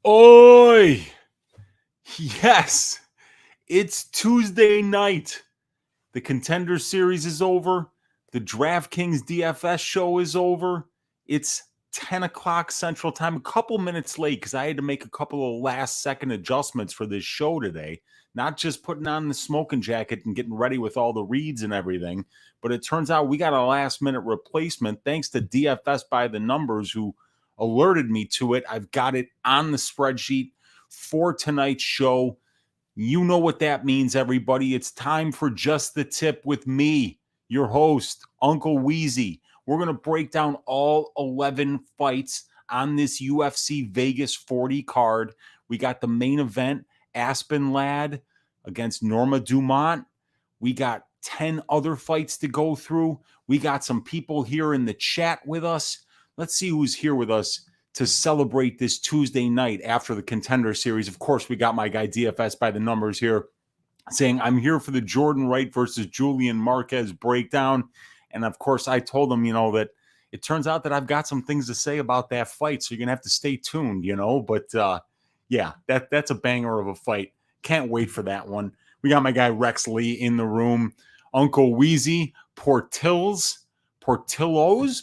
Oi! Yes, it's Tuesday night. The Contender Series is over. The DraftKings DFS show is over. It's 10 o'clock Central Time, a couple minutes late because I had to make a couple of last-second adjustments for this show today. Not just putting on the smoking jacket and getting ready with all the reads and everything, but it turns out we got a last-minute replacement thanks to DFS by the Numbers, who alerted me to it. I've got it on the spreadsheet for tonight's show. You know what that means, everybody. It's time for Just the Tip with me, your host, Uncle Weezy. We're going to break down all 11 fights on this UFC Vegas 40 card. We got the main event, Aspen lad against Norma Dumont. We got 10 other fights to go through. We got some people here in the chat with us. Let's see who's here with us to celebrate this Tuesday night after the Contender Series. Of course, we got my guy DFS by the Numbers here saying, I'm here for the Jordan Wright versus Julian Marquez breakdown. And of course, I told him, that it turns out that I've got some things to say about that fight. So you're going to have to stay tuned, But yeah, that's a banger of a fight. Can't wait for that one. We got my guy Rex Lee in the room. Uncle Weezy,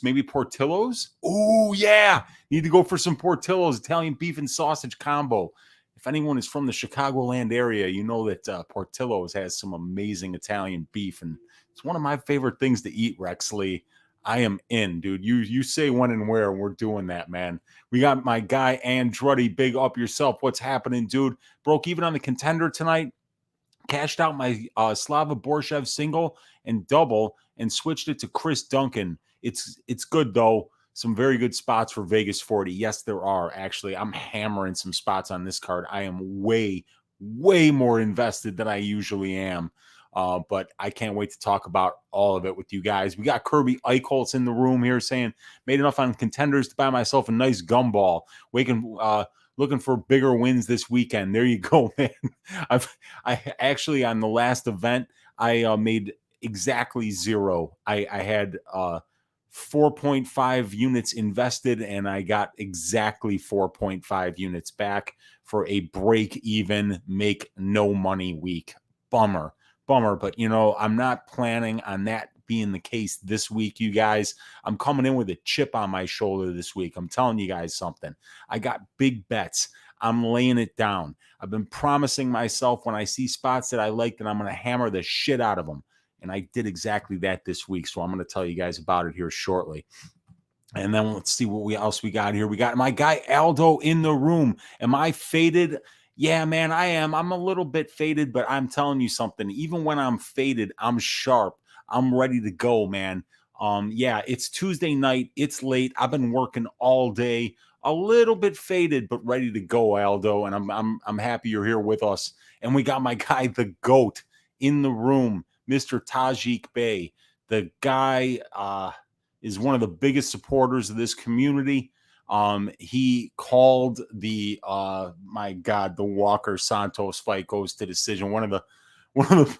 maybe Portillo's. Oh, yeah. Need to go for some Portillo's Italian beef and sausage combo. If anyone is from the Chicagoland area, you know that Portillo's has some amazing Italian beef, and it's one of my favorite things to eat, Rex Lee. I am in, dude. You say when and where, and we're doing that, man. We got my guy Andrei. Big up yourself. What's happening, dude? Broke even on the Contender tonight. Cashed out my Slava Borshev single and double and switched it to Chris Duncan. It's good, though. Some very good spots for Vegas 40. Yes, there are, actually. I'm hammering some spots on this card. I am way, way more invested than I usually am. But I can't wait to talk about all of it with you guys. We got Kirby Eichholz in the room here saying, made enough on Contenders to buy myself a nice gumball. Looking for bigger wins this weekend. There you go, man. I actually, on the last event, I made exactly zero. I had 4.5 units invested, and I got exactly 4.5 units back for a break-even, make no money week. Bummer. But, I'm not planning on that being the case this week, you guys. I'm coming in with a chip on my shoulder this week. I'm telling you guys something. I got big bets. I'm laying it down. I've been promising myself when I see spots that I like that I'm going to hammer the shit out of them. And I did exactly that this week. So I'm going to tell you guys about it here shortly. And then let's see what else we got here. We got my guy Aldo in the room. Am I faded? Yeah, man, I am. I'm a little bit faded, but I'm telling you something. Even when I'm faded, I'm sharp. I'm ready to go, man. Yeah, it's Tuesday night. It's late. I've been working all day. A little bit faded, but ready to go, Aldo. And I'm happy you're here with us. And we got my guy, the GOAT, in the room, Mr. Tajik Bey. The guy is one of the biggest supporters of this community. He called the the Walker Santos fight goes to decision. One of the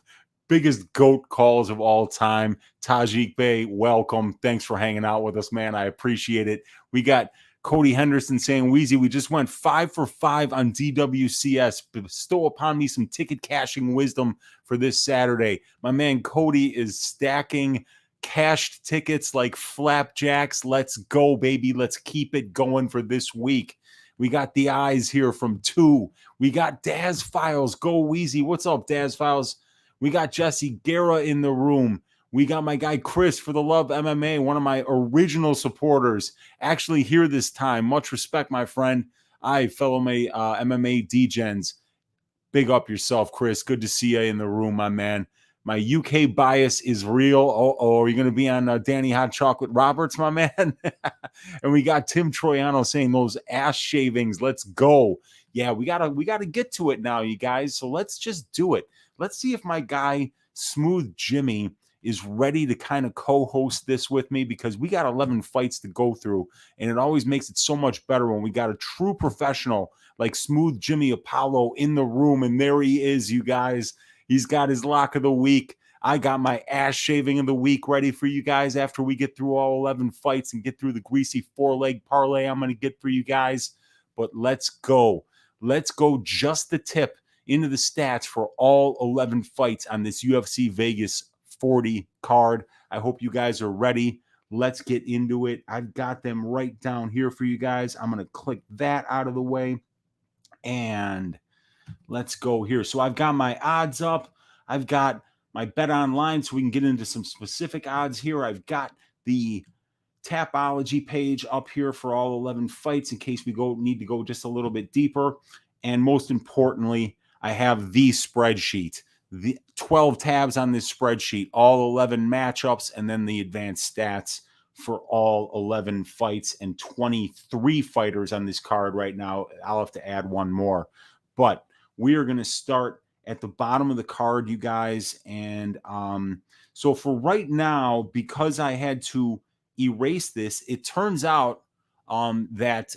biggest GOAT calls of all time. Tajik Bey, welcome. Thanks for hanging out with us, man. I appreciate it. We got Cody Henderson saying, Weezy, we just went 5 for 5 on DWCS. Bestow upon me some ticket cashing wisdom for this Saturday. My man Cody is stacking cashed tickets like flapjacks. Let's go, baby. Let's keep it going for this week. We got the eyes here from 2. We got Daz Files. Go Weezy. What's up, Daz Files? We got Jesse Guerra in the room. We got my guy Chris for the Love MMA, one of my original supporters, actually here this time. Much respect, my friend. Fellow MMA degens. Big up yourself, Chris. Good to see you in the room, my man. My UK bias is real. Are you going to be on Danny Hot Chocolate Roberts, my man? And we got Tim Troiano saying those ass shavings. Let's go. Yeah, we gotta get to it now, you guys. So let's just do it. Let's see if my guy Smooth Jimmy is ready to kind of co-host this with me, because we got 11 fights to go through, and it always makes it so much better when we got a true professional like Smooth Jimmy Apollo in the room. And there he is, you guys. He's got his lock of the week. I got my ass shaving of the week ready for you guys after we get through all 11 fights and get through the greasy 4-leg parlay I'm going to get for you guys. But let's go. let's go just the tip into the stats for all 11 fights on this UFC Vegas 40 card. I hope you guys are ready. Let's get into it. I've got them right down here for you guys. I'm going to click that out of the way. And let's go here. So I've got my odds up. I've got my bet online so we can get into some specific odds here. I've got the Tapology page up here for all 11 fights in case we need to go just a little bit deeper. And most importantly, I have the spreadsheet, the 12 tabs on this spreadsheet, all 11 matchups, and then the advanced stats for all 11 fights and 23 fighters on this card right now. I'll have to add one more, but we are going to start at the bottom of the card, you guys. And so for right now, because I had to erase this, it turns out that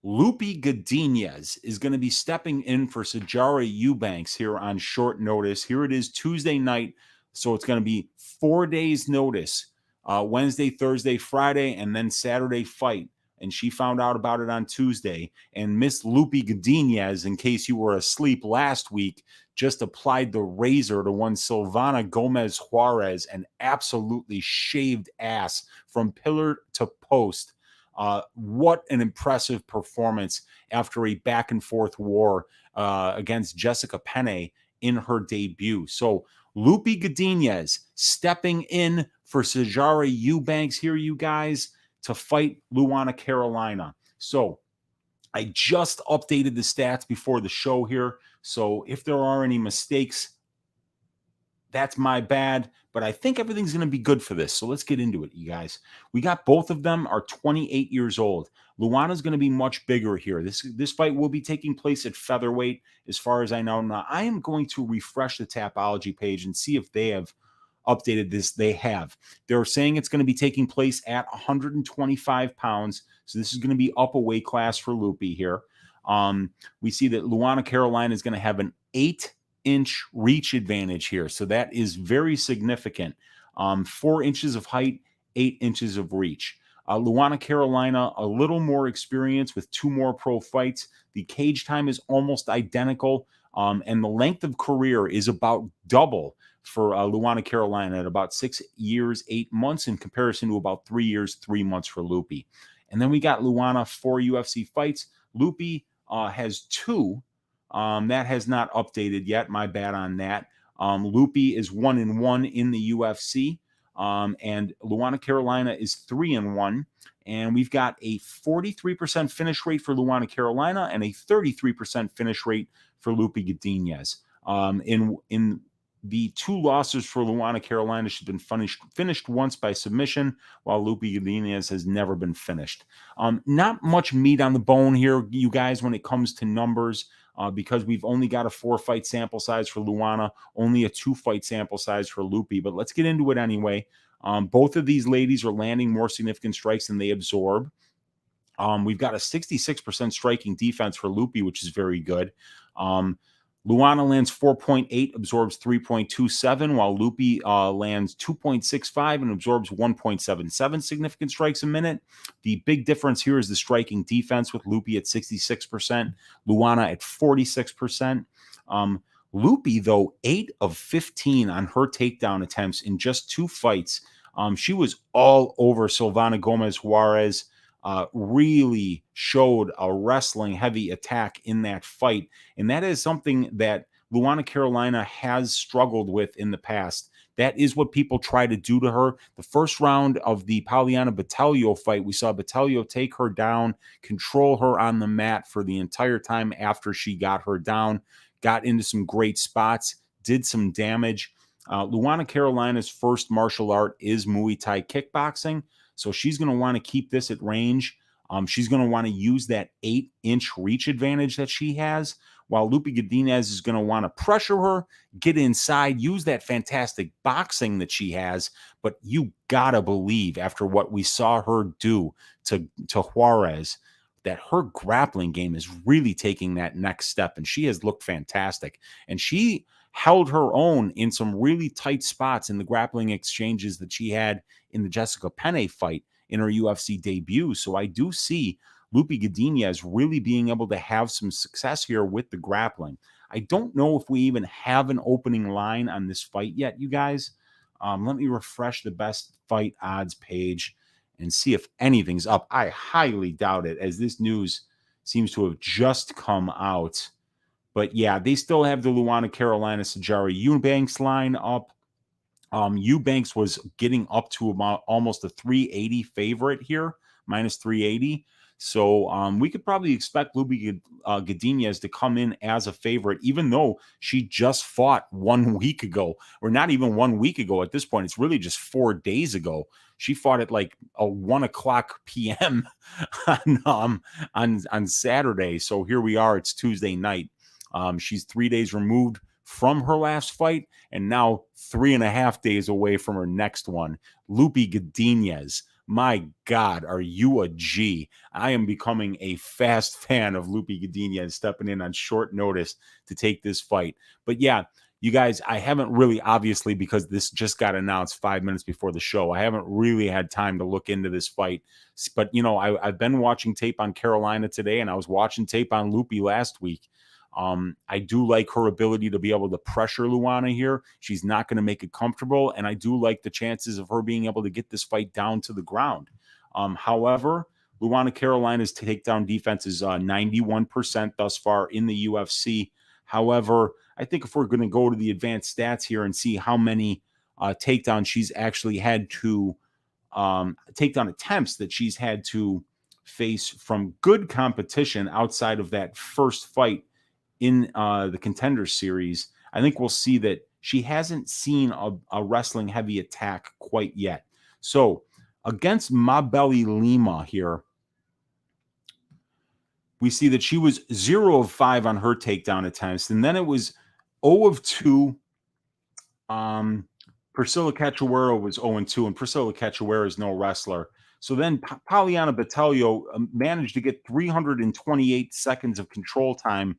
Loopy Godinez is going to be stepping in for Sijara Eubanks here on short notice. Here it is, Tuesday night, so it's going to be 4 days notice, Wednesday, Thursday, Friday, and then Saturday fight. And she found out about it on Tuesday. And Miss Loopy Godinez, in case you were asleep last week, just applied the razor to one Silvana Gomez Juarez and absolutely shaved ass from pillar to post. What an impressive performance after a back and forth war against Jessica Penne in her debut. So Loopy Godinez stepping in for Sijara Eubanks here, you guys, to fight Luana Carolina. So I just updated the stats before the show here. So if there are any mistakes, that's my bad, but I think everything's going to be good for this. So let's get into it, you guys. We got both of them are 28 years old. Luana's going to be much bigger here. This fight will be taking place at featherweight, as far as I know. Now, I am going to refresh the Tapology page and see if they have updated this. They have. They're saying it's going to be taking place at 125 pounds. So this is going to be up a weight class for Loopy here. We see that Luana Carolina is going to have an 8-inch reach advantage here. So that is very significant. 4 inches of height, 8 inches of reach. Luana Carolina, a little more experience with 2 more pro fights. The cage time is almost identical. And the length of career is about double for Luana Carolina at about 6 years, 8 months in comparison to about 3 years, 3 months for Loopy. And then we got Luana 4 UFC fights. Loopy has 2. That has not updated yet. My bad on that. Loopy is 1-1 in the UFC. And Luana Carolina is 3-1. And we've got a 43% finish rate for Luana Carolina and a 33% finish rate for Loopy Godinez. In the 2 losses for Luana Carolina, she's been finished once by submission, while Loopy Godinez has never been finished. Not much meat on the bone here, you guys, when it comes to numbers, because we've only got a 4-fight sample size for Luana, only a 2-fight sample size for Loopy. But let's get into it anyway. Both of these ladies are landing more significant strikes than they absorb. We've got a 66% striking defense for Loopy, which is very good. Luana lands 4.8, absorbs 3.27, while Loopy lands 2.65 and absorbs 1.77 significant strikes a minute. The big difference here is the striking defense, with Loopy at 66%, Luana at 46%. Loopy, though, 8 of 15 on her takedown attempts in just 2 fights. She was all over Silvana Gomez Juarez. Really showed a wrestling heavy attack in that fight. And that is something that Luana Carolina has struggled with in the past. That is what people try to do to her. The first round of the Pauliana Batalio fight, we saw Batalio take her down, control her on the mat for the entire time after she got her down, got into some great spots, did some damage. Luana Carolina's first martial art is Muay Thai kickboxing. So she's going to want to keep this at range. She's going to want to use that 8-inch reach advantage that she has, while Loopy Godinez is going to want to pressure her, get inside, use that fantastic boxing that she has. But you got to believe, after what we saw her do to Juarez, that her grappling game is really taking that next step, and she has looked fantastic. And she held her own in some really tight spots in the grappling exchanges that she had in the Jessica Penne fight in her UFC debut. So I do see Loopy Godinez really being able to have some success here with the grappling. I don't know if we even have an opening line on this fight yet, you guys. Let me refresh the best fight odds page and see if anything's up. I highly doubt it, as this news seems to have just come out. But yeah, they still have the Luana Carolina Sajari Eubanks line up. Eubanks was getting up to about almost a 380 favorite here, minus 380. So we could probably expect Loopy Godinez to come in as a favorite, even though she just fought 1 week ago, or not even 1 week ago at this point. It's really just 4 days ago. She fought at like a 1 o'clock p.m. on Saturday. So here we are. It's Tuesday night. She's 3 days removed from her last fight, and now 3.5 days away from her next one. Loopy Godinez. My God, are you a G? I am becoming a fast fan of Loopy Godinez stepping in on short notice to take this fight. But yeah, you guys, I haven't really, obviously, because this just got announced 5 minutes before the show, I haven't really had time to look into this fight. But, you know, I've been watching tape on Carolina today, and I was watching tape on Loopy last week. I do like her ability to be able to pressure Luana here. She's not going to make it comfortable, and I do like the chances of her being able to get this fight down to the ground. However, Luana Carolina's takedown defense is 91% thus far in the UFC. However, I think if we're going to go to the advanced stats here and see how many takedowns she's actually had to takedown attempts that she's had to face from good competition outside of that first fight in the Contender Series, I think we'll see that she hasn't seen a wrestling heavy attack quite yet. So against Mabeli Lima here, we see that she was 0 of 5 on her takedown attempts, and then it was 0 of 2. Priscilla Cachoeira was 0 and 2, and Priscilla Cachoeira is no wrestler. So then Poliana Battaglia managed to get 328 seconds of control time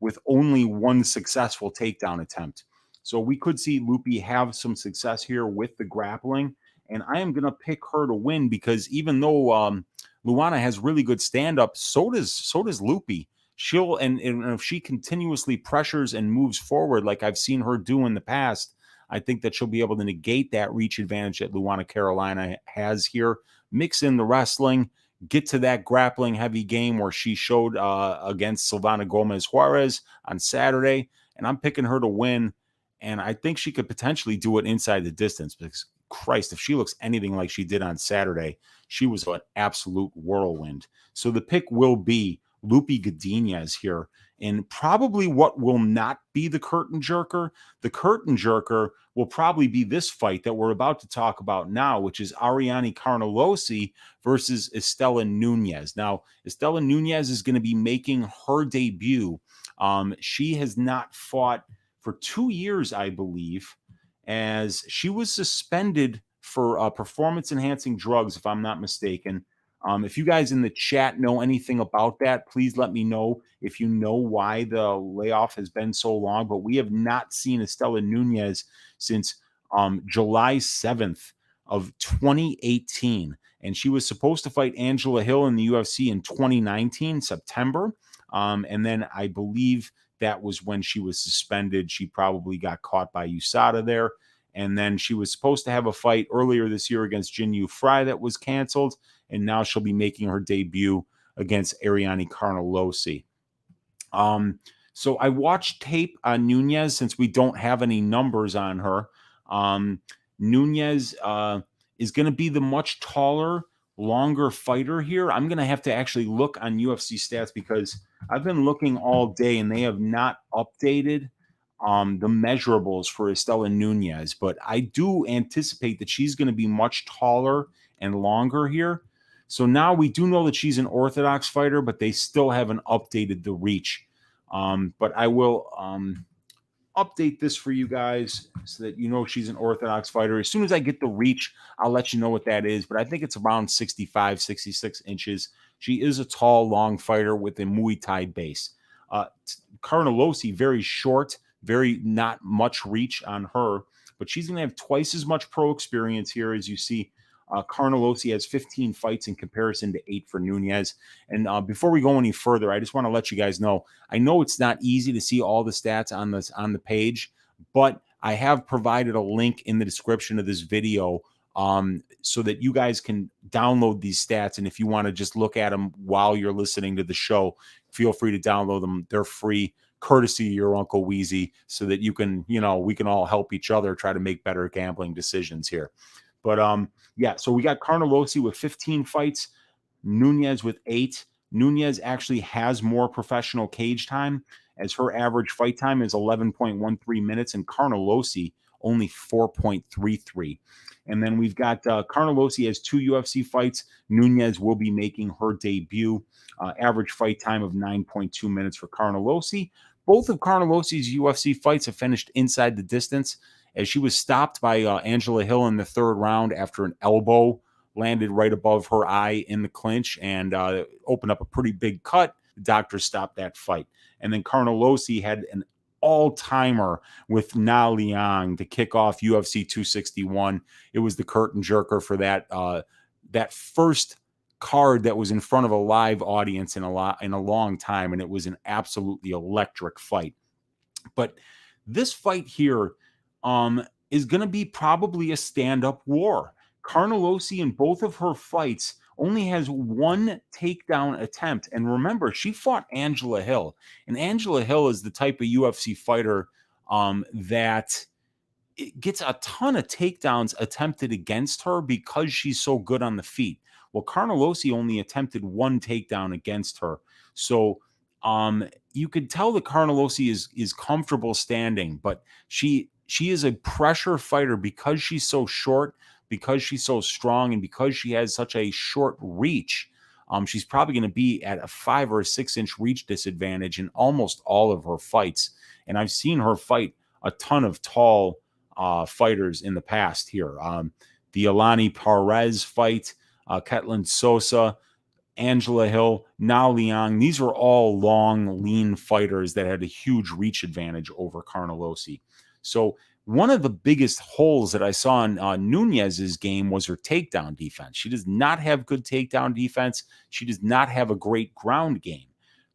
with only 1 successful takedown attempt. So we could see Loopy have some success here with the grappling, and I am going to pick her to win because even though Luana has really good stand-up, so does Loopy. She'll and if she continuously pressures and moves forward like I've seen her do in the past, I think that she'll be able to negate that reach advantage that Luana Carolina has here, mix in the wrestling, get to that grappling heavy game where she showed against Silvana Gomez Juarez on Saturday, and I'm picking her to win, and I think she could potentially do it inside the distance because, Christ, if she looks anything like she did on Saturday, she was an absolute whirlwind. So the pick will be Loopy Godinez here, and probably what will not be the curtain jerker. The curtain jerker will probably be this fight that we're about to talk about now, which is Ariane Carnelossi versus Istela Nunes. Now, Istela Nunes is going to be making her debut. She has not fought for 2 years, I believe, as she was suspended for performance-enhancing drugs, if I'm not mistaken. If you guys in the chat know anything about that, please let me know if you know why the layoff has been so long. But we have not seen Istela Nunes since July 7th of 2018. And she was supposed to fight Angela Hill in the UFC in 2019, September. And then I believe that was when she was suspended. She probably got caught by USADA there. And then she was supposed to have a fight earlier this year against Jinyu Fry that was canceled. And now she'll be making her debut against Ariane Carnelossi. So I watched tape on Nunes since we don't have any numbers on her. Nunes is going to be the much taller, longer fighter here. I'm going to have to actually look on UFC stats because I've been looking all day and they have not updated the measurables for Istela Nunes. But I do anticipate that she's going to be much taller and longer here. So now we do know that she's an orthodox fighter, but they still haven't updated the reach. But I will update this for you guys so that you know she's an orthodox fighter. As soon as I get the reach, I'll let you know what that is. But I think it's around 65, 66 inches. She is a tall, long fighter with a Muay Thai base. Carnelossi, very short, very not much reach on her. But she's going to have twice as much pro experience here as you see Carnelossi has 15 fights in comparison to 8 for Nunes. And before we go any further, I just want to let you guys know, I know it's not easy to see all the stats on the page, but I have provided a link in the description of this video so that you guys can download these stats. And if you want to just look at them while you're listening to the show, feel free to download them. They're free, courtesy of your Uncle Weezy, so that you can, we can all help each other try to make better gambling decisions here. But yeah, so we got Carnelossi with 15 fights, Nunes with 8. Nunes actually has more professional cage time, as her average fight time is 11.13 minutes, and Carnelossi only 4.33. And then we've got Carnelossi has 2 UFC fights. Nunes will be making her debut. Average fight time of 9.2 minutes for Carnelossi. Both of Carnelossi's UFC fights have finished inside the distance, as she was stopped by Angela Hill in the 3rd round after an elbow landed right above her eye in the clinch and opened up a pretty big cut. The doctor stopped that fight. And then Carnelossi had an all-timer with Na Liang to kick off UFC 261. It was the curtain jerker for that first card that was in front of a live audience in a long time, and it was an absolutely electric fight. But this fight here is going to be probably a stand-up war. Carnelossi in both of her fights only has 1 takedown attempt. And remember, she fought Angela Hill. And Angela Hill is the type of UFC fighter that gets a ton of takedowns attempted against her because she's so good on the feet. Well, Carnelossi only attempted 1 takedown against her. So you could tell that Carnelossi is comfortable standing, but she is a pressure fighter because she's so short, because she's so strong, and because she has such a short reach. She's probably going to be at a 5 or a 6 inch reach disadvantage in almost all of her fights. And I've seen her fight a ton of tall fighters in the past here. The Alani Perez fight, Ketlin Sosa, Angela Hill, Na Liang. These were all long, lean fighters that had a huge reach advantage over Carnelossi. So one of the biggest holes that I saw in Nunes's game was her takedown defense. She does not have good takedown defense. She does not have a great ground game.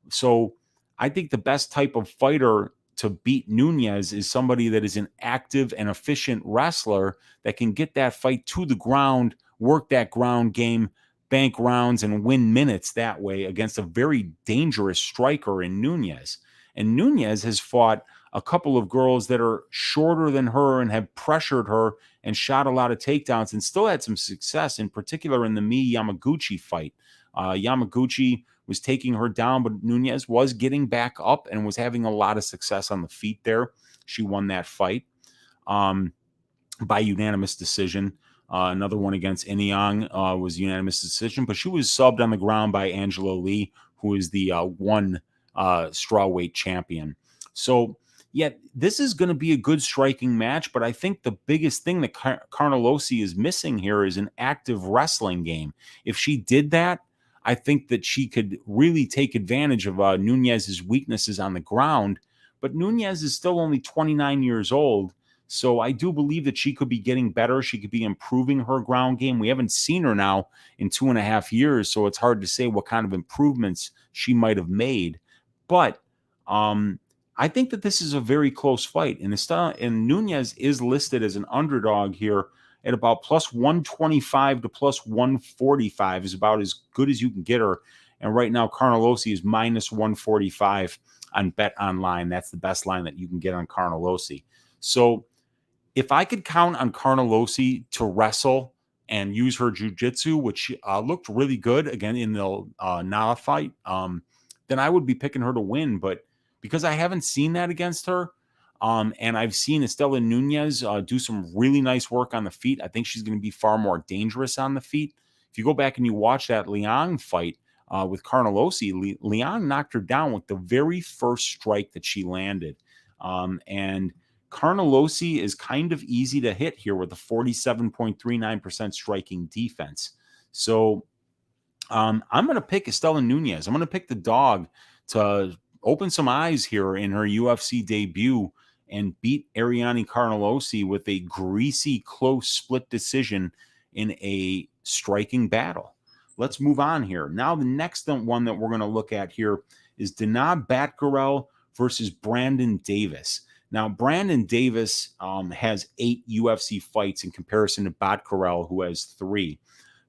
So I think the best type of fighter to beat Nunes is somebody that is an active and efficient wrestler that can get that fight to the ground, work that ground game, bank rounds, and win minutes that way against a very dangerous striker in Nunes. And Nunes has fought a couple of girls that are shorter than her and have pressured her and shot a lot of takedowns and still had some success, in particular in the Mii Yamaguchi fight. Yamaguchi was taking her down, but Nunes was getting back up and was having a lot of success on the feet there. She won that fight by unanimous decision. Another one against Inyang was unanimous decision, but she was subbed on the ground by Angela Lee, who is the one strawweight champion. So, yeah, this is going to be a good striking match, but I think the biggest thing that Carnelossi is missing here is an active wrestling game. If she did that, I think that she could really take advantage of Nunes's weaknesses on the ground, but Nunes is still only 29 years old, so I do believe that she could be getting better. She could be improving her ground game. We haven't seen her now in 2.5 years, so it's hard to say what kind of improvements she might have made. But I think that this is a very close fight, and Nunes is listed as an underdog here at about plus 125 to plus 145 is about as good as you can get her. And right now, Carnelossi is minus 145 on Bet Online. That's the best line that you can get on Carnelossi. So if I could count on Carnelossi to wrestle and use her jiu-jitsu, which looked really good again in the Nala fight, then I would be picking her to win. But because I haven't seen that against her, and I've seen Istela Nunes do some really nice work on the feet, I think she's going to be far more dangerous on the feet. If you go back and you watch that Liang fight with Carnelossi, Liang knocked her down with the very first strike that she landed. And Carnelossi is kind of easy to hit here with a 47.39% striking defense. So I'm going to pick Istela Nunes. I'm going to pick the dog to open some eyes here in her UFC debut and beat Ariane Carnelossi with a greasy, close split decision in a striking battle. Let's move on here. Now, the next one that we're going to look at here is Danaa Batgerel versus Brandon Davis. Now, Brandon Davis has 8 UFC fights in comparison to Batgerel, who has 3.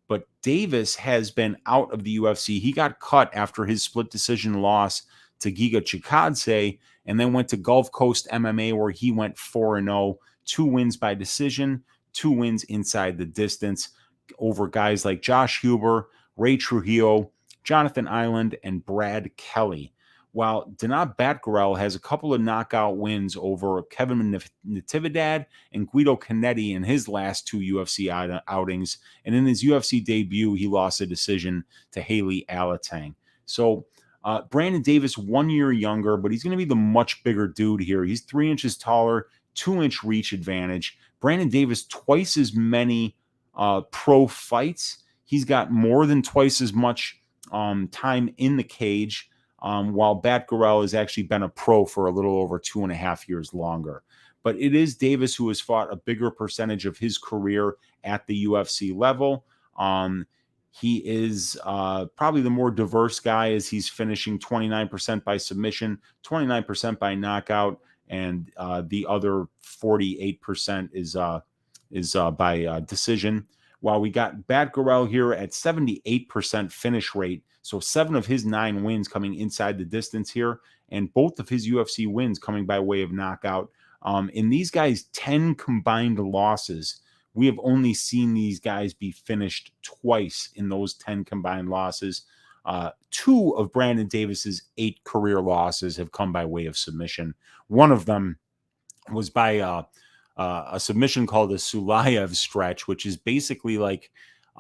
But Davis has been out of the UFC. He got cut after his split decision loss to Giga Chikadze, and then went to Gulf Coast MMA, where he went 4-0, 2 wins by decision, 2 wins inside the distance over guys like Josh Huber, Ray Trujillo, Jonathan Island, and Brad Kelly. While Danaa Batgerel has a couple of knockout wins over Kevin Natividad and Guido Canetti in his last 2 UFC outings. And in his UFC debut, he lost a decision to Haley Alatang. So Brandon Davis, 1 year younger, but he's going to be the much bigger dude here. He's 3 inches taller, 2-inch reach advantage. Brandon Davis, twice as many pro fights. He's got more than twice as much time in the cage. While Batgerel has actually been a pro for a little over 2.5 years longer. But it is Davis who has fought a bigger percentage of his career at the UFC level. He is probably the more diverse guy, as he's finishing 29% by submission, 29% by knockout, and the other 48% is by decision. While we got Batgerel here at 78% finish rate, so 7 of his 9 wins coming inside the distance here, and both of his UFC wins coming by way of knockout. In these guys' 10 combined losses, we have only seen these guys be finished twice in those 10 combined losses. 2 of Brandon Davis's 8 career losses have come by way of submission. One of them was by a submission called the Sulayev stretch, which is basically like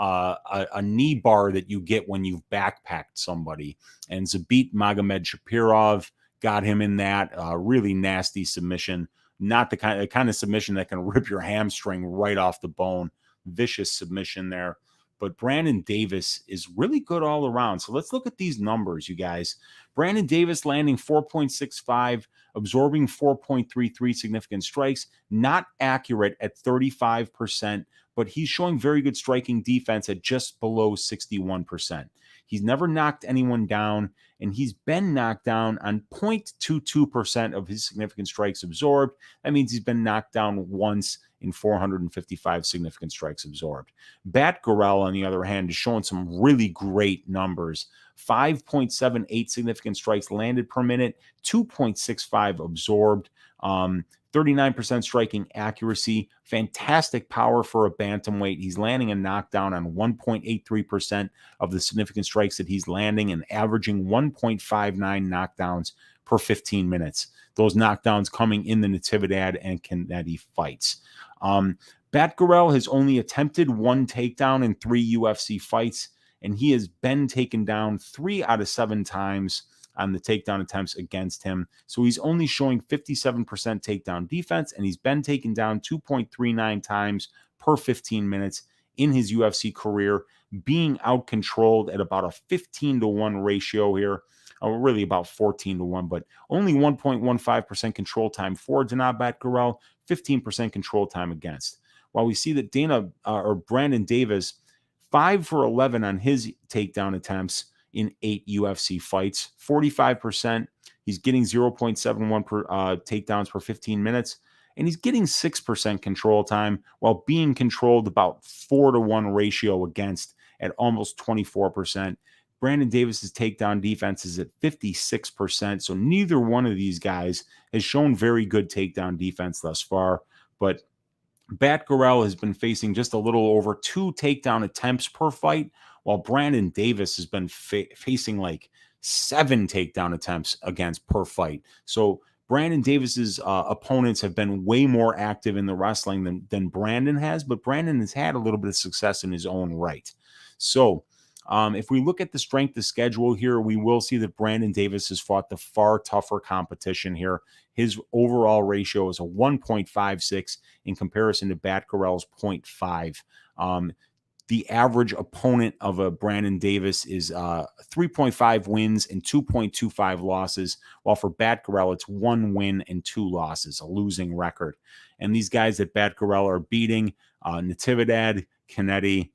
a knee bar that you get when you've backpacked somebody. And Zabit Magomed Shapirov got him in that really nasty submission. Not the kind of submission that can rip your hamstring right off the bone. Vicious submission there. But Brandon Davis is really good all around. So let's look at these numbers, you guys. Brandon Davis landing 4.65, absorbing 4.33 significant strikes, not accurate at 35%, but he's showing very good striking defense at just below 61%. He's never knocked anyone down, and he's been knocked down on 0.22% of his significant strikes absorbed. That means he's been knocked down once in 455 significant strikes absorbed. Batgerel, on the other hand, is showing some really great numbers. 5.78 significant strikes landed per minute, 2.65 absorbed, 39% striking accuracy, fantastic power for a bantamweight. He's landing a knockdown on 1.83% of the significant strikes that he's landing and averaging 1.59 knockdowns per 15 minutes. Those knockdowns coming in the Natividad and Canetti fights. Batgerel has only attempted 1 takedown in 3 UFC fights, and he has been taken down 3 out of 7 times on the takedown attempts against him. So he's only showing 57% takedown defense, and he's been taken down 2.39 times per 15 minutes in his UFC career, being out-controlled at about a 15-to-1 ratio here, or really about 14-to-1, but only 1.15% control time for Danaa Batgerel, 15% control time against. While we see that Brandon Davis, 5 for 11 on his takedown attempts in 8 UFC fights, 45%. He's getting 0.71 per takedowns per 15 minutes, and he's getting 6% control time while being controlled about 4-to-1 ratio against at almost 24%. Brandon Davis's takedown defense is at 56%, so neither one of these guys has shown very good takedown defense thus far, but Batgerel has been facing just a little over 2 takedown attempts per fight, while Brandon Davis has been facing like 7 takedown attempts against per fight. So Brandon Davis's opponents have been way more active in the wrestling than Brandon has, but Brandon has had a little bit of success in his own right. So if we look at the strength of schedule here, we will see that Brandon Davis has fought the far tougher competition here. His overall ratio is a 1.56 in comparison to Batgerel's 0.5. The average opponent of a Brandon Davis is 3.5 wins and 2.25 losses, while for Batgerel, it's 1 win and 2 losses, a losing record. And these guys that Batgerel are beating, Natividad, Kennedy,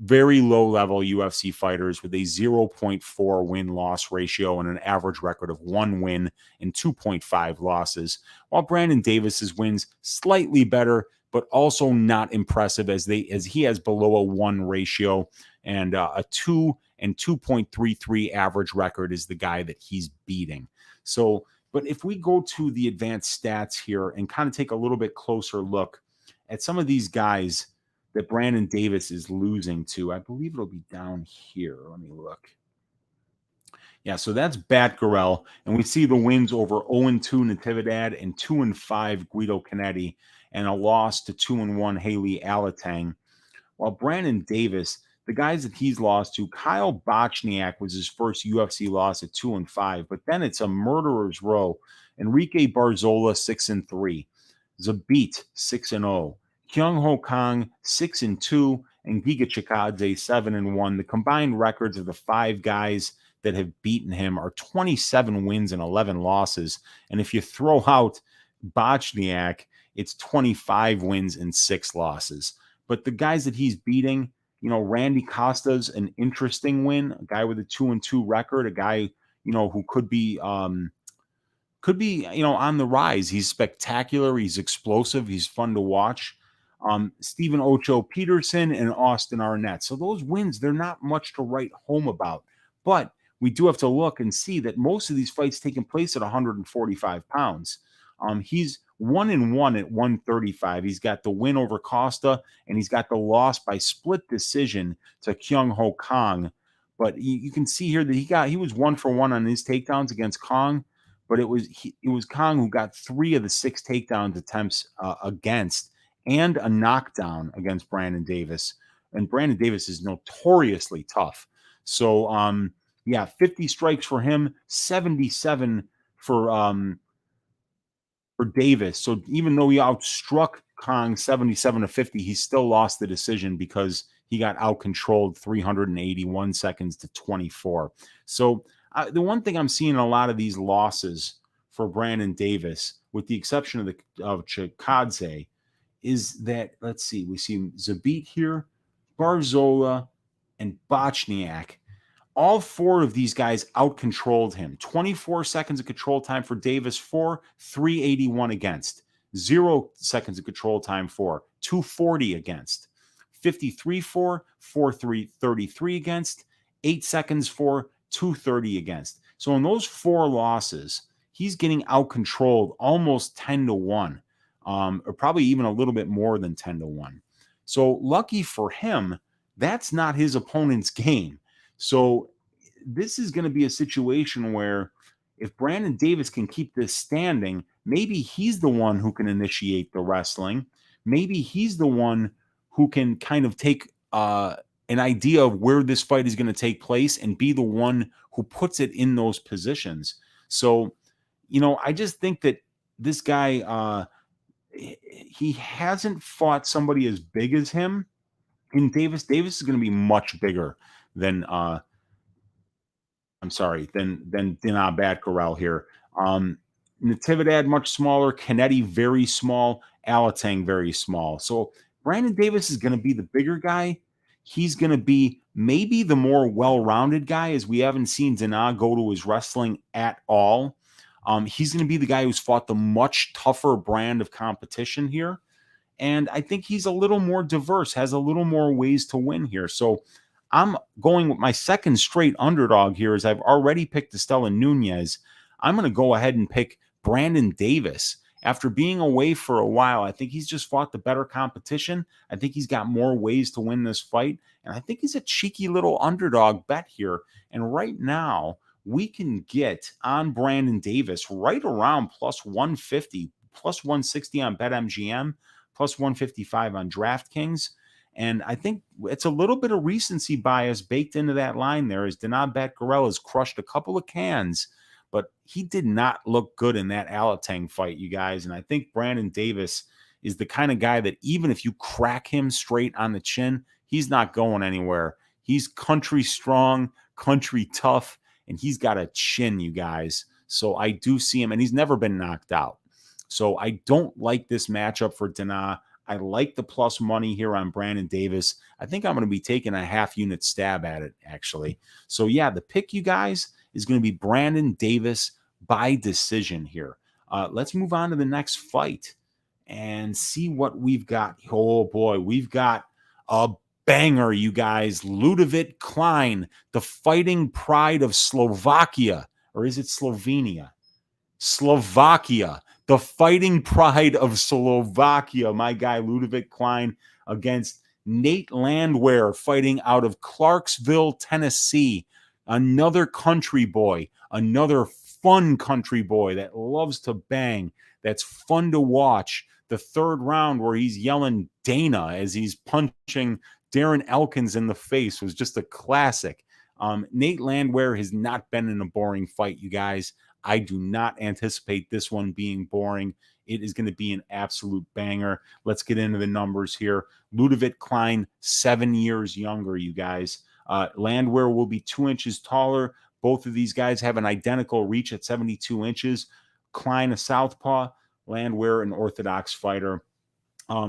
very low-level UFC fighters with a 0.4 win-loss ratio and an average record of 1 win and 2.5 losses, while Brandon Davis's wins slightly better, but also not impressive as he has below a 1 ratio and a 2 and 2.33 average record is the guy that he's beating. So, but if we go to the advanced stats here and kind of take a little bit closer look at some of these guys that Brandon Davis is losing to, I believe it'll be down here. Let me look. Yeah, so that's Batgerel, and we see the wins over 0-2 Natividad and 2-5 Guido Kennedy, and a loss to 2-1 Haley Alatang. While Brandon Davis, the guys that he's lost to, Kyle Bochniak was his first UFC loss at 2-5, but then it's a murderer's row. Enrique Barzola 6-3, Zabit 6-0, Kyung Ho Kang 6-2, and Giga Chikadze 7-1. The combined records of the 5 guys that have beaten him are 27 wins and 11 losses. And if you throw out Bochniak, it's 25 wins and 6 losses. But the guys that he's beating, Randy Costa's an interesting win, a guy with a 2-2 record, a guy, who could be on the rise. He's spectacular. He's explosive. He's fun to watch. Stephen Ocho Peterson and Austin Arnett. So those wins, they're not much to write home about. But we do have to look and see that most of these fights taking place at 145 pounds. He's 1-1 at 135. He's got the win over Costa, and he's got the loss by split decision to Kyung Ho Kang. But you can see here that he was 1-for-1 on his takedowns against Kang, but it was Kang who got 3 of the 6 takedown attempts against, and a knockdown against Brandon Davis. And Brandon Davis is notoriously tough. So 50 strikes for him, 77 for Davis. So even though he outstruck Kang 77-50, he still lost the decision because he got out-controlled 381 seconds to 24. So the one thing I'm seeing in a lot of these losses for Brandon Davis, with the exception of Chikadze, is that, let's see, we see Zabit here, Barzola, and Bochniak. All 4 of these guys out-controlled him. 24 seconds of control time for Davis, 381 against. 0 seconds of control time for, 240 against. 53 for, 433 against. 8 seconds for, 230 against. So in those 4 losses, he's getting out-controlled almost 10-1. Or probably even a little bit more than 10-1. So lucky for him, that's not his opponent's game. So this is going to be a situation where if Brandon Davis can keep this standing, maybe he's the one who can initiate the wrestling. Maybe he's the one who can kind of take an idea of where this fight is going to take place and be the one who puts it in those positions. So, I just think that this guy, he hasn't fought somebody as big as him. And Davis is going to be much bigger than Danaa Batgerel here. Natividad much smaller, Kennedy very small, Alatang very small. So Brandon Davis is going to be the bigger guy. He's going to be maybe the more well-rounded guy, as we haven't seen Danaa go to his wrestling at all. He's going to be the guy who's fought the much tougher brand of competition here. And I think he's a little more diverse, has a little more ways to win here. So I'm going with my second straight underdog here, as I've already picked Istela Nunes. I'm going to go ahead and pick Brandon Davis. After being away for a while, I think he's just fought the better competition. I think he's got more ways to win this fight. And I think he's a cheeky little underdog bet here. And right now, we can get on Brandon Davis right around plus 150, plus 160 on BetMGM, plus 155 on DraftKings. And I think it's a little bit of recency bias baked into that line there, as Danaa Batgerel has crushed a couple of cans, but he did not look good in that Alatang fight, you guys. And I think Brandon Davis is the kind of guy that even if you crack him straight on the chin, he's not going anywhere. He's country strong, country tough, and he's got a chin, you guys. So I do see him, and he's never been knocked out. So I don't like this matchup for Danaa. I like the plus money here on Brandon Davis. I think I'm going to be taking a half unit stab at it, actually. So, yeah, the pick, you guys, is going to be Brandon Davis by decision here. Let's move on to the next fight and see what we've got. Oh, boy, we've got a banger, you guys. Ludovic Klein, the fighting pride of Slovakia. Or is it Slovenia? Slovakia, the fighting pride of Slovakia. My guy, Ludovic Klein, against Nate Landwehr, fighting out of Clarksville, Tennessee. Another country boy, another fun country boy that loves to bang, that's fun to watch. The third round where he's yelling Danaa as he's punching Darren Elkins in the face was just a classic. Nate Landwehr has not been in a boring fight, you guys. I do not anticipate this one being boring. It is going to be an absolute banger. Let's get into the numbers here. Ludovic Klein, 7 years younger, you guys. Landwehr will be 2 inches taller. Both of these guys have an identical reach at 72 inches. Klein, a southpaw. Landwehr, an orthodox fighter.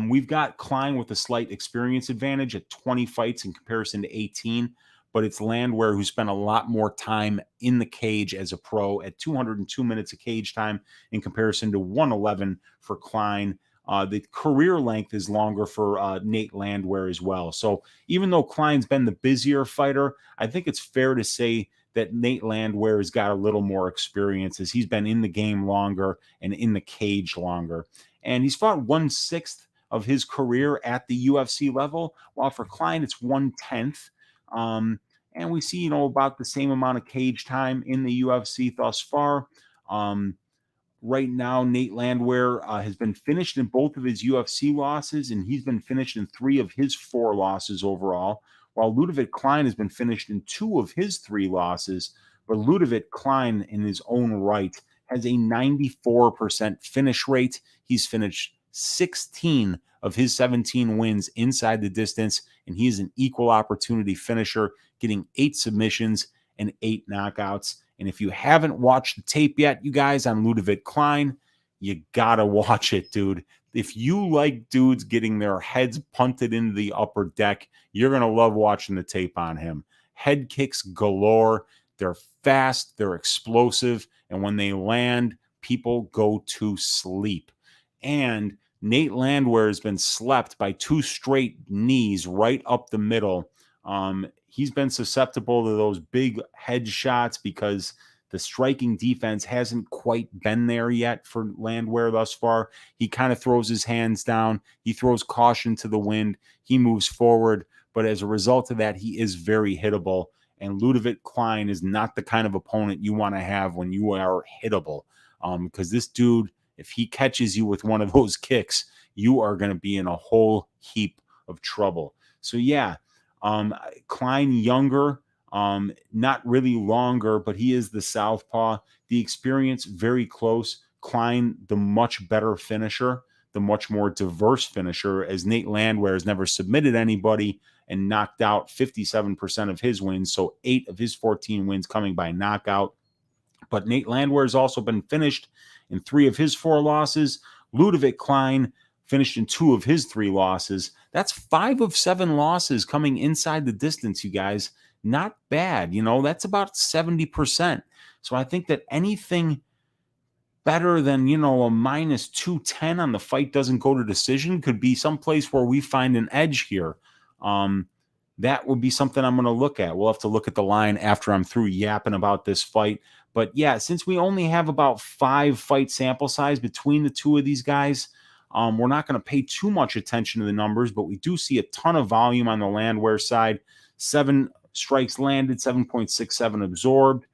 We've got Klein with a slight experience advantage at 20 fights in comparison to 18. But it's Landwehr who spent a lot more time in the cage as a pro at 202 minutes of cage time in comparison to 111 for Klein. The career length is longer for Nate Landwehr as well. So even though Klein's been the busier fighter, I think it's fair to say that Nate Landwehr has got a little more experience as he's been in the game longer and in the cage longer. And he's fought 1/6 of his career at the UFC level, while for Klein, it's 1/10. And we see, about the same amount of cage time in the UFC thus far. Right now, Nate Landwehr has been finished in both of his UFC losses, and he's been finished in 3 of his 4 losses overall, while Ludovic Klein has been finished in 2 of his 3 losses. But Ludovic Klein, in his own right, has a 94% finish rate. He's finished 16 of his 17 wins inside the distance, and he is an equal opportunity finisher, getting 8 submissions and 8 knockouts. And if you haven't watched the tape yet, you guys, on Ludovic Klein, you gotta watch it, dude. If you like dudes getting their heads punted into the upper deck, you're gonna love watching the tape on him. Head kicks galore. They're fast, they're explosive, and when they land, people go to sleep. And Nate Landwehr has been slept by 2 straight knees right up the middle. He's been susceptible to those big head shots because the striking defense hasn't quite been there yet for Landwehr thus far. He kind of throws his hands down. He throws caution to the wind. He moves forward. But as a result of that, he is very hittable. And Ludovic Klein is not the kind of opponent you want to have when you are hittable. Because this dude, if he catches you with one of those kicks, you are going to be in a whole heap of trouble. So, yeah, Klein younger, not really longer, but he is the southpaw. The experience, very close. Klein, the much better finisher, the much more diverse finisher, as Nate Landwehr has never submitted anybody and knocked out 57% of his wins. So 8 of his 14 wins coming by knockout. But Nate Landwehr has also been finished in 3 of his 4 losses. Ludovic Klein finished in 2 of his 3 losses. That's 5 of 7 losses coming inside the distance, you guys. Not bad. That's about 70%. So I think that anything better than, a minus 210 on the fight doesn't go to decision could be someplace where we find an edge here. That would be something I'm going to look at. We'll have to look at the line after I'm through yapping about this fight. But yeah, since we only have about 5 fight sample size between the 2 of these guys, we're not going to pay too much attention to the numbers, but we do see a ton of volume on the Landwehr side. 7 strikes landed, 7.67 absorbed.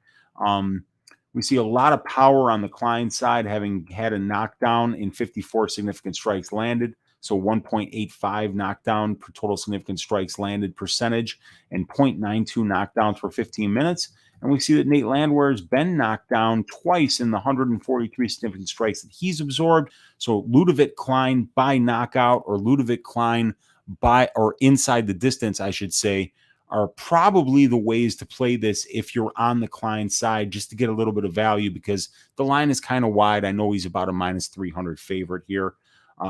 We see a lot of power on the Klein side, having had a knockdown in 54 significant strikes landed. So 1.85 knockdown per total significant strikes landed percentage and 0.92 knockdowns for 15 minutes. And we see that Nate Landwehr has been knocked down twice in the 143 significant strikes that he's absorbed. So Ludovic Klein by knockout, or Ludovic Klein by, or inside the distance, I should say, are probably the ways to play this if you're on the Klein side, just to get a little bit of value, because the line is kind of wide. I know he's about a minus 300 favorite here.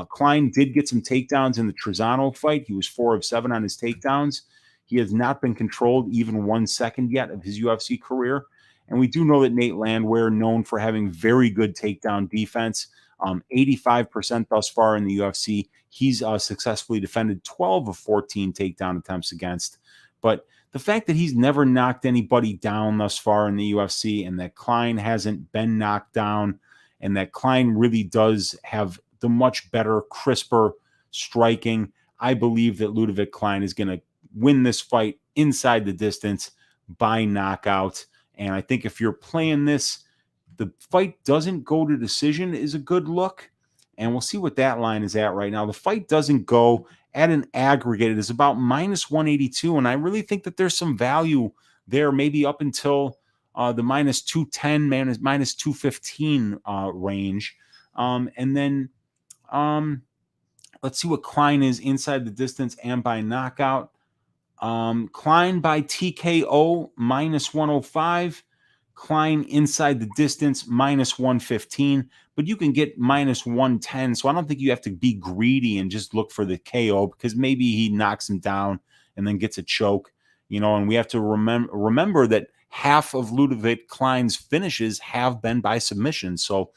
Klein did get some takedowns in the Trezano fight. He was 4 of 7 on his takedowns. He has not been controlled even 1 second yet of his UFC career. And we do know that Nate Landwehr, known for having very good takedown defense, 85% thus far in the UFC. He's successfully defended 12 of 14 takedown attempts against. But the fact that he's never knocked anybody down thus far in the UFC, and that Klein hasn't been knocked down, and that Klein really does have the much better, crisper striking, I believe that Ludovic Klein is going to win this fight inside the distance by knockout. And I think if you're playing this, the fight doesn't go to decision is a good look. And we'll see what that line is at right now. The fight doesn't go at an aggregate. It is about minus 182. And I really think that there's some value there, maybe up until the minus 210, minus 215 range. And then let's see what Klein is inside the distance and by knockout. Klein by TKO minus 105. Klein inside the distance minus 115, but you can get minus 110. So I don't think you have to be greedy and just look for the KO, because maybe he knocks him down and then gets a choke, and we have to remember that half of Ludovic Klein's finishes have been by submission. So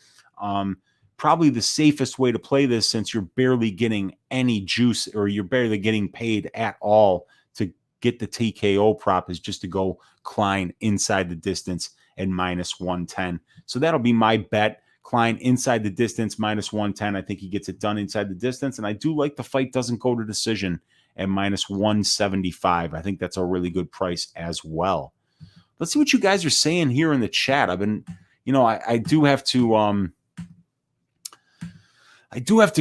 probably the safest way to play this, since you're barely getting any juice or you're barely getting paid at all to get the TKO prop, is just to go Klein inside the distance and minus 110. So that'll be my bet. Klein inside the distance, minus 110. I think he gets it done inside the distance. And I do like the fight doesn't go to decision at minus 175. I think that's a really good price as well. Let's see what you guys are saying here in the chat. I've been, I do have to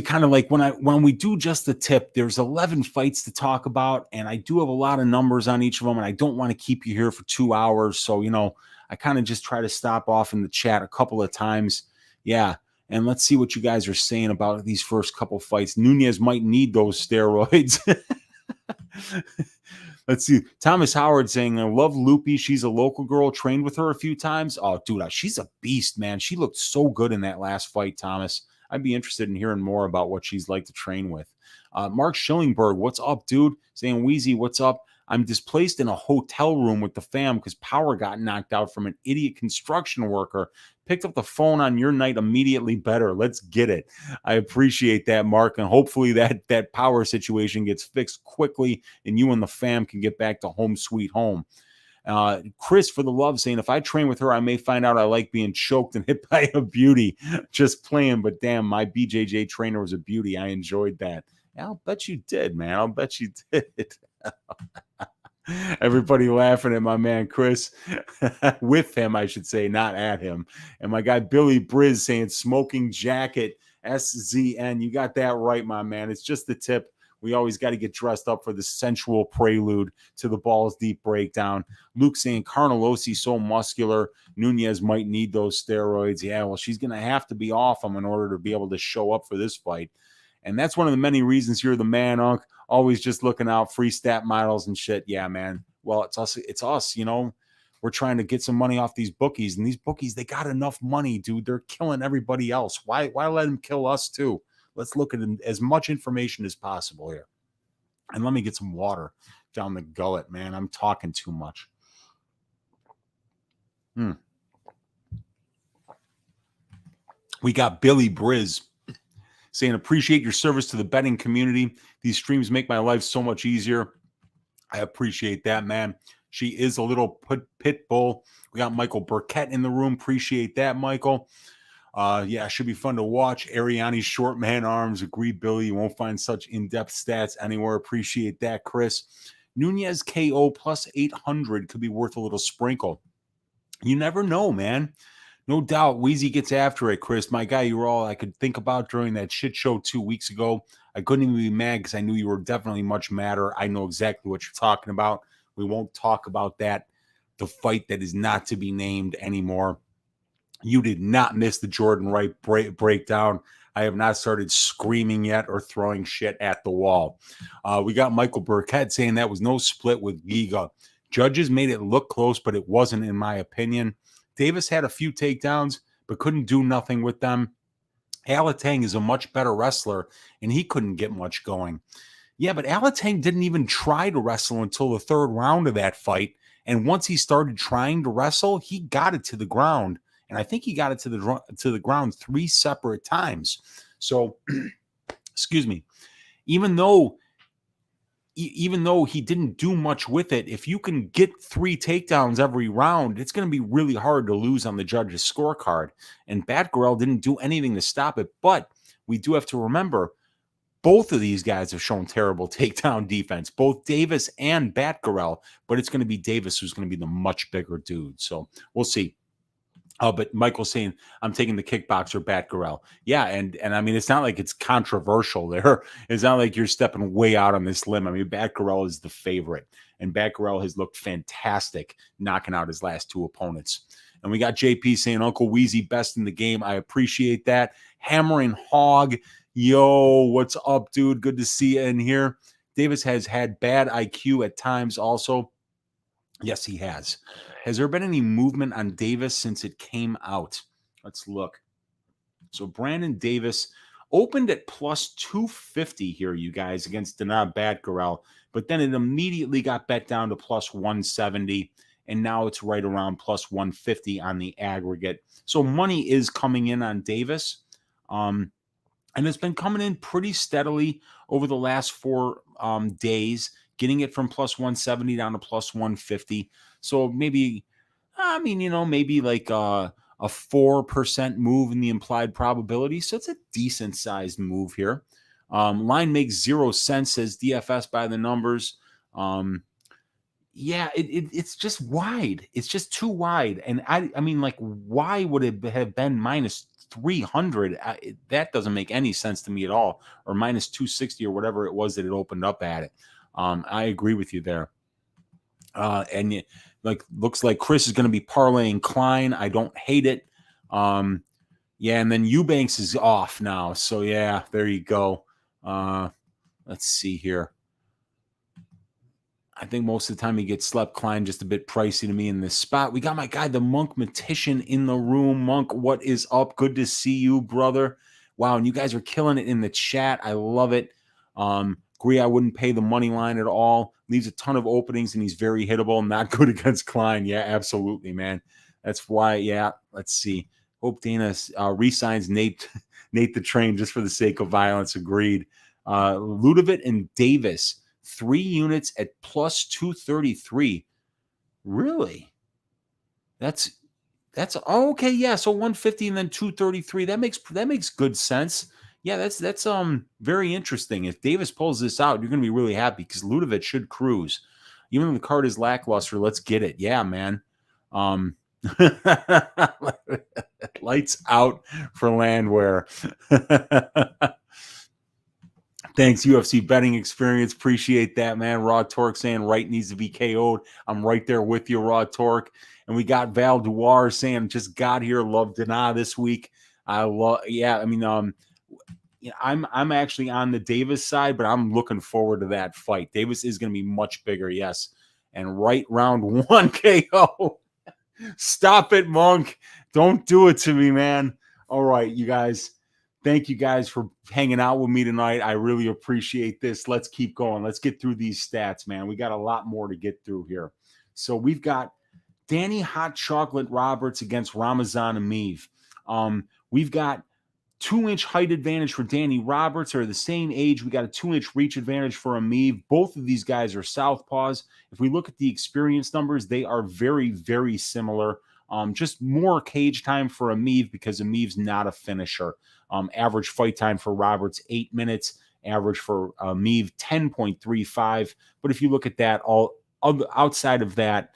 kind of like when we do just the tip, there's 11 fights to talk about, and I do have a lot of numbers on each of them, and I don't want to keep you here for 2 hours. So, I kind of just try to stop off in the chat a couple of times. Yeah. And let's see what you guys are saying about these first couple fights. Nunes might need those steroids. Let's see. Thomas Howard saying, I love Loopy. She's a local girl. Trained with her a few times. Oh, dude, she's a beast, man. She looked so good in that last fight, Thomas. I'd be interested in hearing more about what she's like to train with. Mark Schillingberg, what's up, dude? Saying, Weezy, what's up? I'm displaced in a hotel room with the fam because power got knocked out from an idiot construction worker. Picked up the phone on your night immediately better. Let's get it. I appreciate that, Mark. And hopefully that power situation gets fixed quickly and you and the fam can get back to home sweet home. Chris, for the love, saying, if I train with her, I may find out I like being choked and hit by a beauty. Just playing, but damn, my BJJ trainer was a beauty. I enjoyed that. I'll bet you did, man. I'll bet you did. Everybody laughing at my man Chris. With him, I should say, not at him. And my guy Billy Briz saying, smoking jacket, SZN. You got that right, my man. It's just the tip. We always got to get dressed up for the sensual prelude to the Balls Deep breakdown. Luke saying, Carnelossi so muscular, Nunes might need those steroids. Yeah, well, she's going to have to be off them in order to be able to show up for this fight. And that's one of the many reasons you're the man, Unc. Always just looking out, free stat models and shit. Yeah, man. Well, it's us, We're trying to get some money off these bookies. And these bookies, they got enough money, dude. They're killing everybody else. Why let them kill us too? Let's look at as much information as possible here. And let me get some water down the gullet, man. I'm talking too much. We got Billy Briz saying, appreciate your service to the betting community. These streams make my life so much easier. I appreciate that, man. She is a little pit bull. We got Michael Burkett in the room. Appreciate that, Michael. Yeah, should be fun to watch. Ariane's short man arms. Agree, Billy. You won't find such in-depth stats anywhere. Appreciate that, Chris. Nunes KO plus 800 could be worth a little sprinkle. You never know, man. No doubt, Weezy gets after it, Chris. My guy, you were all I could think about during that shit show 2 weeks ago. I couldn't even be mad because I knew you were definitely much madder. I know exactly what you're talking about. We won't talk about that. The fight that is not to be named anymore. You did not miss the Jordan Wright breakdown. I have not started screaming yet or throwing shit at the wall. We got Michael Burkett saying that was no split with Giga. Judges made it look close, but it wasn't, in my opinion. Davis had a few takedowns, but couldn't do nothing with them. Alatang is a much better wrestler, and he couldn't get much going. Yeah, but Alatang didn't even try to wrestle until the third round of that fight. And once he started trying to wrestle, he got it to the ground. And I think he got it to the ground 3 separate times. So, excuse me. Even though he didn't do much with it, if you can get 3 takedowns every round, it's going to be really hard to lose on the judge's scorecard. And Batgerel didn't do anything to stop it. But we do have to remember, both of these guys have shown terrible takedown defense, both Davis and Batgerel, but it's going to be Davis who's going to be the much bigger dude. So we'll see. But Michael's saying, I'm taking the kickboxer Batgerel. Yeah, and I mean, it's not like it's controversial there. It's not like you're stepping way out on this limb. I mean, Batgerel is the favorite, and Batgerel has looked fantastic knocking out his last 2 opponents. And we got JP saying, Uncle Weezy, best in the game. I appreciate that. Hammering Hog. Yo, what's up, dude? Good to see you in here. Davis has had bad IQ at times also. Yes, he has. Has there been any movement on Davis since it came out? Let's look. So Brandon Davis opened at plus 250 here, you guys, against Danaa Batgerel, but then it immediately got bet down to plus 170, and now it's right around plus 150 on the aggregate. So money is coming in on Davis. And it's been coming in pretty steadily over the last 4 days, getting it from plus 170 down to plus 150. So maybe, I mean, maybe like a 4% move in the implied probability. So it's a decent sized move here. Line makes 0 sense, says DFS by the numbers. Yeah, it's just wide. It's just too wide. And I mean, like, why would it have been minus 300? That doesn't make any sense to me at all. Or minus 260 or whatever it was that it opened up at it. I agree with you there. And looks like Chris is going to be parlaying Klein. I don't hate it. Yeah, and then Eubanks is off now. So yeah, there you go. Let's see here. I think most of the time he gets slept. Klein just a bit pricey to me in this spot. We got my guy, the Monk Matician, in the room. Monk, what is up? Good to see you, brother. Wow, and you guys are killing it in the chat. I love it. Agree, I wouldn't pay the money line at all. Leaves a ton of openings, and he's very hittable. Not good against Klein. Yeah, absolutely, man. That's why, yeah, let's see. Hope Dana re-signs Nate the Train just for the sake of violence. Agreed. Ludovic and Davis, 3 units at plus 233. Really? That's okay. Yeah, so 150 and then 233. That makes good sense. Yeah, that's very interesting. If Davis pulls this out, you're going to be really happy because Ludovic should cruise. Even though the card is lackluster, let's get it. Yeah, man. Lights out for Landwehr. Thanks, UFC Betting Experience. Appreciate that, man. Raw Torque saying Wright needs to be KO'd. I'm right there with you, Raw Torque. And we got Val Duar saying just got here. Love Danaa this week. I'm actually on the Davis side, but I'm looking forward to that fight. Davis is going to be much bigger, yes. And right round 1 KO. Stop it, Monk. Don't do it to me, man. All right, you guys. Thank you guys for hanging out with me tonight. I really appreciate this. Let's keep going. Let's get through these stats, man. We got a lot more to get through here. So we've got Danny Hot Chocolate Roberts against Ramazan Emeev. We've got 2-inch height advantage for Danny Roberts. They're the same age. We got a 2-inch reach advantage for Emeev. Both of these guys are southpaws. If we look at the experience numbers, they are very, very similar. Just more cage time for Emeev because Emeev's not a finisher. Average fight time for Roberts, 8 minutes. Average for Emeev, 10.35. But if you look at that, all outside of that,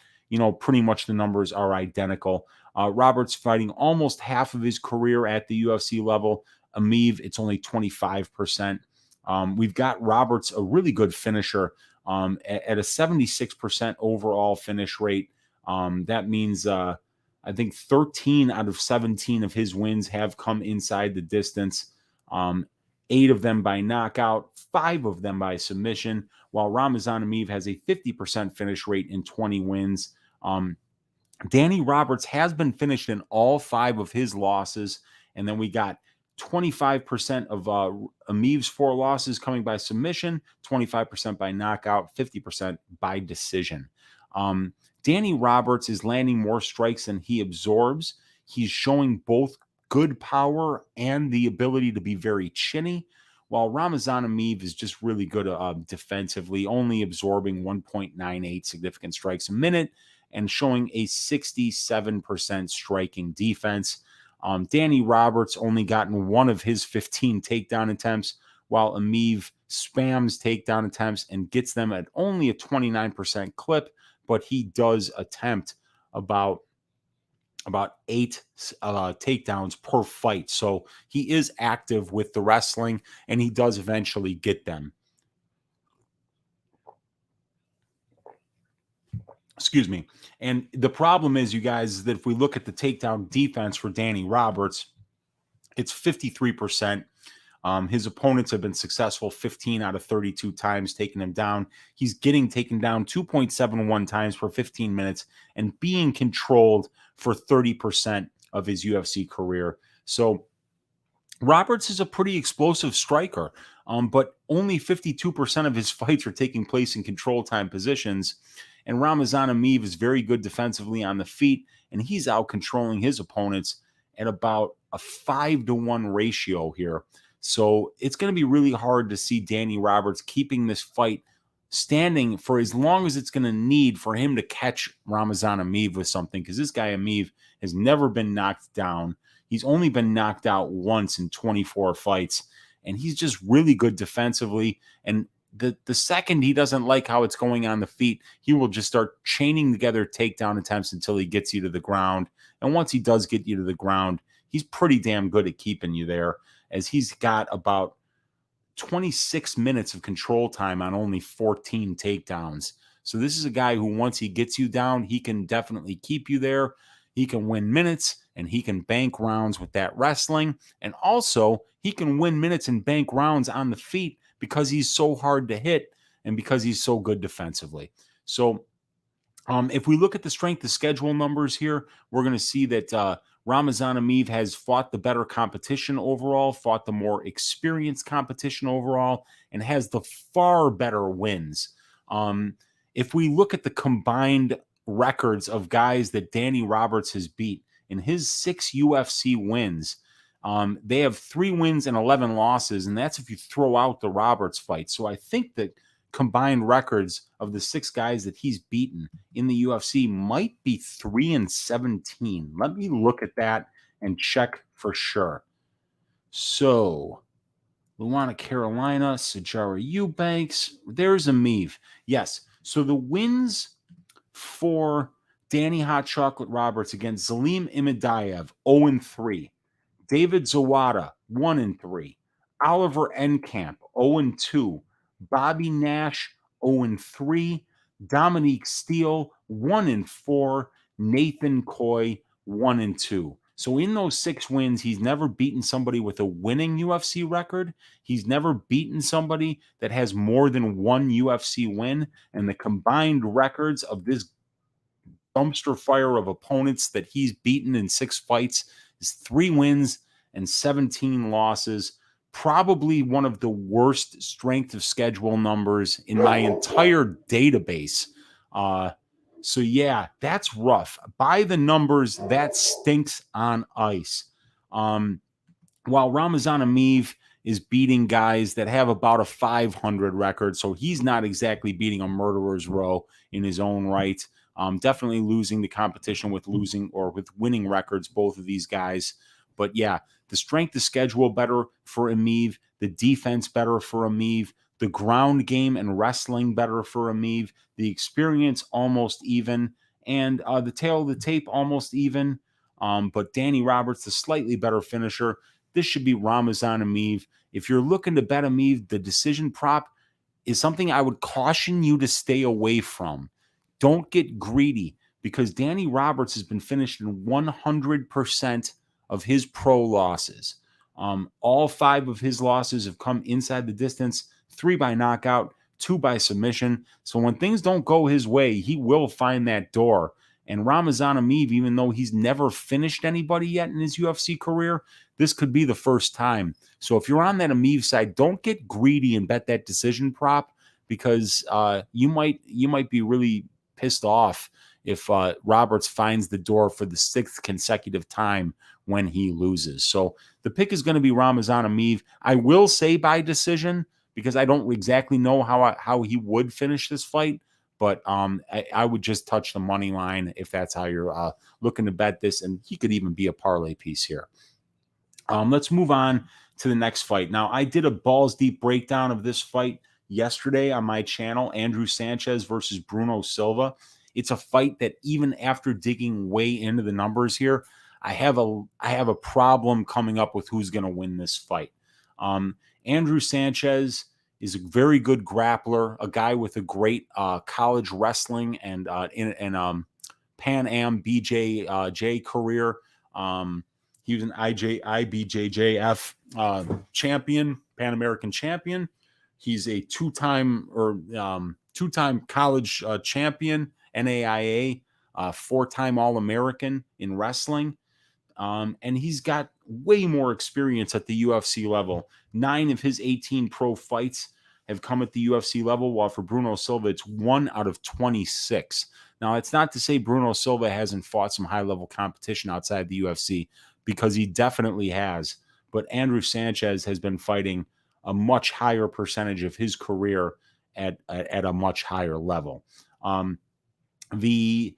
pretty much the numbers are identical. Roberts fighting almost half of his career at the UFC level. Emeev, it's only 25%. We've got Roberts, a really good finisher, at a 76% overall finish rate. That means I think 13 out of 17 of his wins have come inside the distance. 8 of them by knockout, 5 of them by submission, while Ramazan Emeev has a 50% finish rate in 20 wins. Danny Roberts has been finished in all 5 of his losses. And then we got 25% of Emeev's 4 losses coming by submission, 25% by knockout, 50% by decision. Danny Roberts is landing more strikes than he absorbs. He's showing both good power and the ability to be very chinny, while Ramazan Emeev is just really good defensively, only absorbing 1.98 significant strikes a minute and showing a 67% striking defense. Danny Roberts only gotten one of his 15 takedown attempts, while Emeev spams takedown attempts and gets them at only a 29% clip, but he does attempt about 8 takedowns per fight. So he is active with the wrestling, and he does eventually get them. Excuse me. And the problem is, you guys, is that if we look at the takedown defense for Danny Roberts, it's 53%. His opponents have been successful 15 out of 32 times taking him down. He's getting taken down 2.71 times per 15 minutes and being controlled for 30% of his UFC career. So Roberts is a pretty explosive striker, but only 52% of his fights are taking place in control time positions. And Ramazan Emeev is very good defensively on the feet, and he's out controlling his opponents at about a 5-to-1 ratio here. So it's going to be really hard to see Danny Roberts keeping this fight standing for as long as it's going to need for him to catch Ramazan Emeev with something, because this guy Emeev has never been knocked down. He's only been knocked out once in 24 fights, and he's just really good defensively. And the second he doesn't like how it's going on the feet, he will just start chaining together takedown attempts until he gets you to the ground. And once he does get you to the ground, he's pretty damn good at keeping you there, as he's got about 26 minutes of control time on only 14 takedowns. So this is a guy who, once he gets you down, he can definitely keep you there. He can win minutes, and he can bank rounds with that wrestling. And also, he can win minutes and bank rounds on the feet because he's so hard to hit and because he's so good defensively. So if we look at the strength of schedule numbers here, we're going to see that Ramazan Emeev has fought the better competition overall, fought the more experienced competition overall, and has the far better wins. If we look at the combined records of guys that Danny Roberts has beat in his 6 UFC wins, they have 3 wins and 11 losses, and that's if you throw out the Roberts fight. So I think that combined records of the 6 guys that he's beaten in the UFC might be 3-17. Let me look at that and check for sure. So Luana, Carolina, Sajara Eubanks, there's Emeev. Yes. So the wins for Danny Hot Chocolate Roberts against Zelim Imadaev, 0-3. David Zawada, 1-3. Oliver Enkamp, 0-2. Bobby Nash, 0-3. Dominique Steele, 1-4. Nathan Coy, 1-2. So in those 6 wins, he's never beaten somebody with a winning UFC record. He's never beaten somebody that has more than 1 UFC win. And the combined records of this dumpster fire of opponents that he's beaten in 6 fights is 3 wins and 17 losses. Probably one of the worst strength of schedule numbers in my entire database. So yeah, that's rough. By the numbers, that stinks on ice. While Ramazan Emeev is beating guys that have about a 500 record, so he's not exactly beating a murderer's row in his own right. Definitely losing the competition with winning records, both of these guys. But yeah, the strength of schedule better for Emeev, the defense better for Emeev, the ground game and wrestling better for Emeev, the experience almost even, and the tail of the tape almost even. But Danny Roberts, the slightly better finisher. This should be Ramazan Emeev. If you're looking to bet Emeev, the decision prop is something I would caution you to stay away from. Don't get greedy, because Danny Roberts has been finished in 100% of his pro losses. All 5 of his losses have come inside the distance, 3 by knockout, 2 by submission. So when things don't go his way, he will find that door. And Ramazan Emeev, even though he's never finished anybody yet in his UFC career, this could be the first time. So if you're on that Emeev side, don't get greedy and bet that decision prop, because you might be really pissed off if Roberts finds the door for the 6th consecutive time when he loses. So the pick is going to be Ramazan Emeev. I will say by decision, because I don't exactly know how he would finish this fight, but I would just touch the money line if that's how you're looking to bet this, and he could even be a parlay piece here. Let's move on to the next fight. Now, I did a balls deep breakdown of this fight yesterday on my channel, Andrew Sanchez versus Bruno Silva. It's a fight that even after digging way into the numbers here, I have a problem coming up with who's going to win this fight. Andrew Sanchez is a very good grappler, a guy with a great college wrestling and Pan Am BJJ career. He was an IBJJF champion, Pan American champion. He's a two-time college champion, NAIA, 4-time All-American in wrestling. And he's got way more experience at the UFC level. 9 of his 18 pro fights have come at the UFC level, while for Bruno Silva, it's 1 out of 26. Now, it's not to say Bruno Silva hasn't fought some high-level competition outside the UFC, because he definitely has. But Andrew Sanchez has been fighting a much higher percentage of his career at a much higher level. The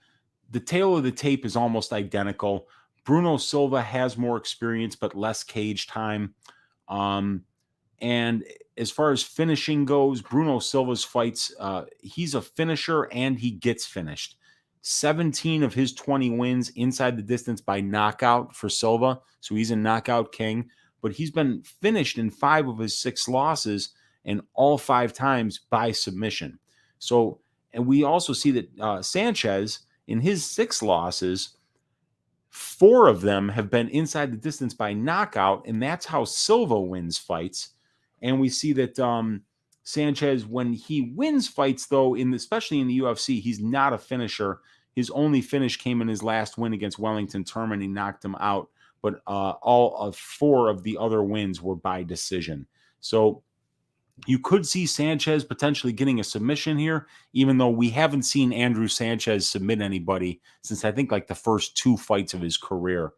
tail of the tape is almost identical. Bruno Silva has more experience, but less cage time. And as far as finishing goes, Bruno Silva's fights, he's a finisher and he gets finished. 17 of his 20 wins inside the distance by knockout for Silva. So he's a knockout king, but he's been finished in 5 of his 6 losses, and all 5 times by submission. So, and we also see that Sanchez, in his 6 losses, 4 of them have been inside the distance by knockout, and that's how Silva wins fights. And we see that Sanchez, when he wins fights, though, especially in the UFC, he's not a finisher. His only finish came in his last win against Wellington Turman. He knocked him out, but all of 4 of the other wins were by decision. So you could see Sanchez potentially getting a submission here, even though we haven't seen Andrew Sanchez submit anybody since I think like the first 2 fights of his career.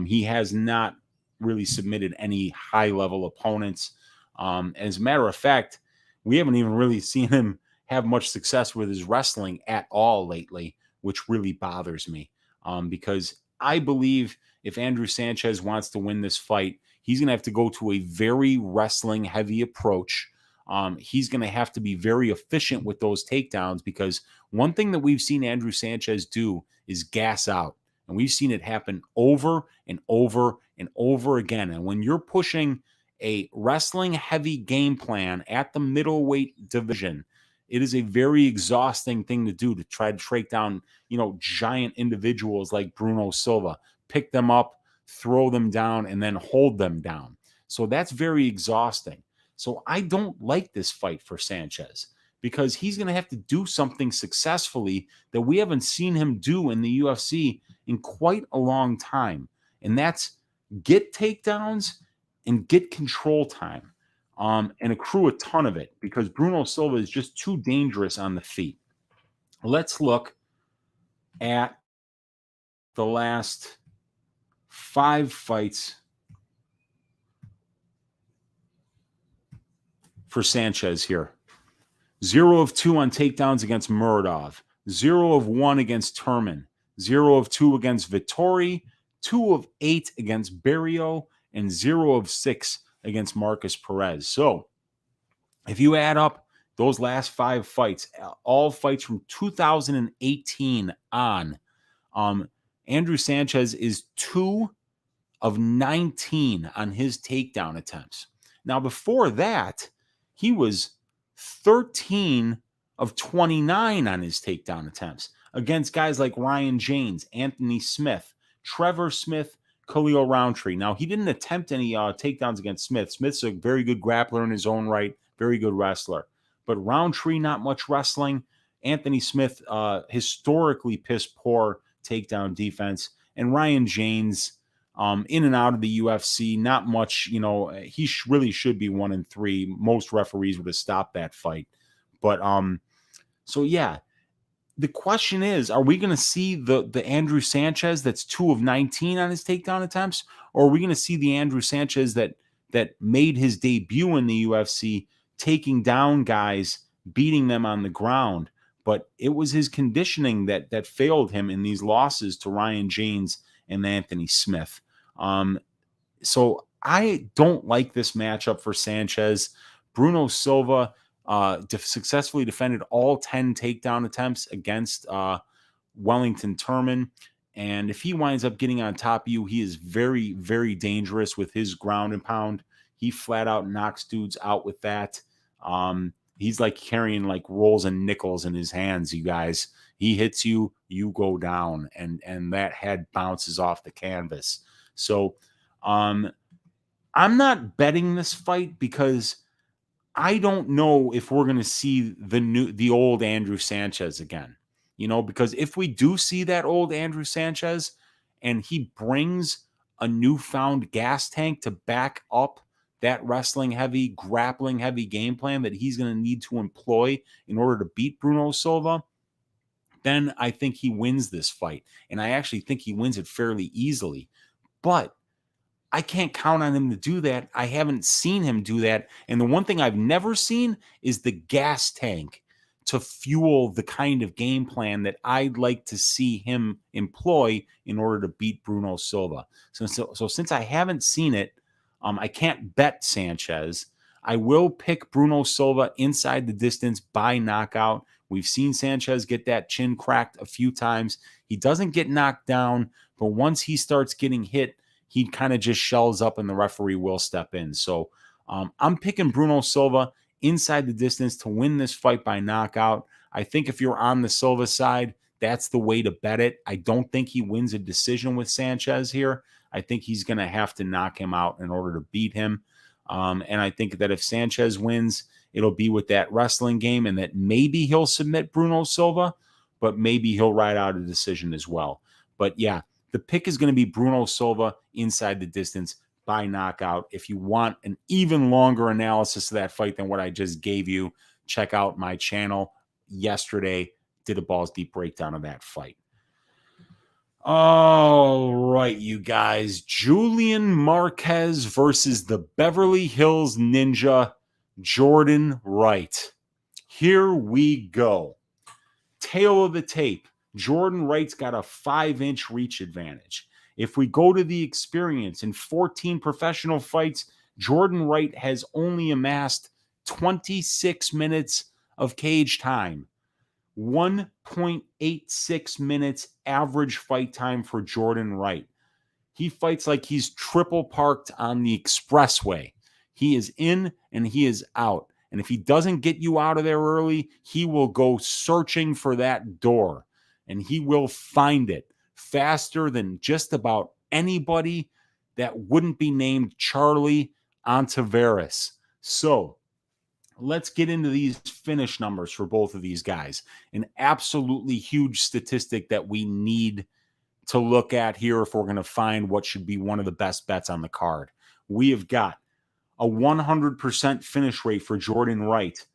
He has not really submitted any high-level opponents. As a matter of fact, we haven't even really seen him have much success with his wrestling at all lately, which really bothers me, because I believe if Andrew Sanchez wants to win this fight, he's going to have to go to a very wrestling-heavy approach. He's going to have to be very efficient with those takedowns, because one thing that we've seen Andrew Sanchez do is gas out, and we've seen it happen over and over and over again. And when you're pushing a wrestling-heavy game plan at the middleweight division, it is a very exhausting thing to do, to try to take down, giant individuals like Bruno Silva, pick them up, throw them down, and then hold them down. So that's very exhausting. So I don't like this fight for Sanchez, because he's going to have to do something successfully that we haven't seen him do in the UFC in quite a long time. And that's get takedowns and get control time, and accrue a ton of it, because Bruno Silva is just too dangerous on the feet. Let's look at the last 5 fights for Sanchez here. 0 of 2 on takedowns against Muradov, 0 of 1 against Turman, 0 of 2 against Vittori, 2 of 8 against Barrio, and 0 of 6 against Marcus Perez. So if you add up those last 5 fights, all fights from 2018 on, Andrew Sanchez is 2 of 19 on his takedown attempts. Now, before that, he was 13 of 29 on his takedown attempts against guys like Ryan James, Anthony Smith, Trevor Smith, Khalil Roundtree. Now, he didn't attempt any takedowns against Smith. Smith's a very good grappler in his own right, very good wrestler. But Roundtree, not much wrestling. Anthony Smith, historically piss poor takedown defense. And Ryan James, in and out of the UFC, not much, he really should be 1-3. Most referees would have stopped that fight. But, so yeah, the question is, are we going to see the Andrew Sanchez that's 2 of 19 on his takedown attempts? Or are we going to see the Andrew Sanchez that made his debut in the UFC, taking down guys, beating them on the ground? But it was his conditioning that failed him in these losses to Ryan James and Anthony Smith. So I don't like this matchup for Sanchez. Bruno Silva successfully defended all 10 takedown attempts against Wellington Turman. And if he winds up getting on top of you, he is very, very dangerous with his ground and pound. He flat out knocks dudes out with that. He's like carrying like rolls and nickels in his hands, you guys. He hits you, you go down, and that head bounces off the canvas. So I'm not betting this fight because I don't know if we're going to see the old Andrew Sanchez again. Because if we do see that old Andrew Sanchez and he brings a newfound gas tank to back up that wrestling heavy, grappling heavy game plan that he's going to need to employ in order to beat Bruno Silva, then I think he wins this fight. And I actually think he wins it fairly easily. But I can't count on him to do that. I haven't seen him do that. And the one thing I've never seen is the gas tank to fuel the kind of game plan that I'd like to see him employ in order to beat Bruno Silva. So since I haven't seen it, I can't bet Sanchez. I will pick Bruno Silva inside the distance by knockout. We've seen Sanchez get that chin cracked a few times. He doesn't get knocked down, but once he starts getting hit, he kind of just shells up and the referee will step in. So I'm picking Bruno Silva inside the distance to win this fight by knockout. I think if you're on the Silva side, that's the way to bet it. I don't think he wins a decision with Sanchez here. I think he's going to have to knock him out in order to beat him. And I think that if Sanchez wins, it'll be with that wrestling game and that maybe he'll submit Bruno Silva, but maybe he'll ride out a decision as well. But yeah, the pick is going to be Bruno Silva inside the distance by knockout. If you want an even longer analysis of that fight than what I just gave you, check out my channel. Yesterday, did a balls deep breakdown of that fight. All right, you guys. Julian Marquez versus the Beverly Hills Ninja, Jordan Wright. Here we go. Tail of the tape. Jordan Wright's got a 5-inch reach advantage. If we go to the experience, in 14 professional fights, Jordan Wright has only amassed 26 minutes of cage time. 1.86 minutes average fight time for Jordan Wright. He fights like he's triple parked on the expressway. He is in and he is out. And if he doesn't get you out of there early, he will go searching for that door. And he will find it faster than just about anybody that wouldn't be named Charlie Ontiveros. So let's get into these finish numbers for both of these guys. An absolutely huge statistic that we need to look at here if we're going to find what should be one of the best bets on the card. We have got a 100% finish rate for Jordan Wright.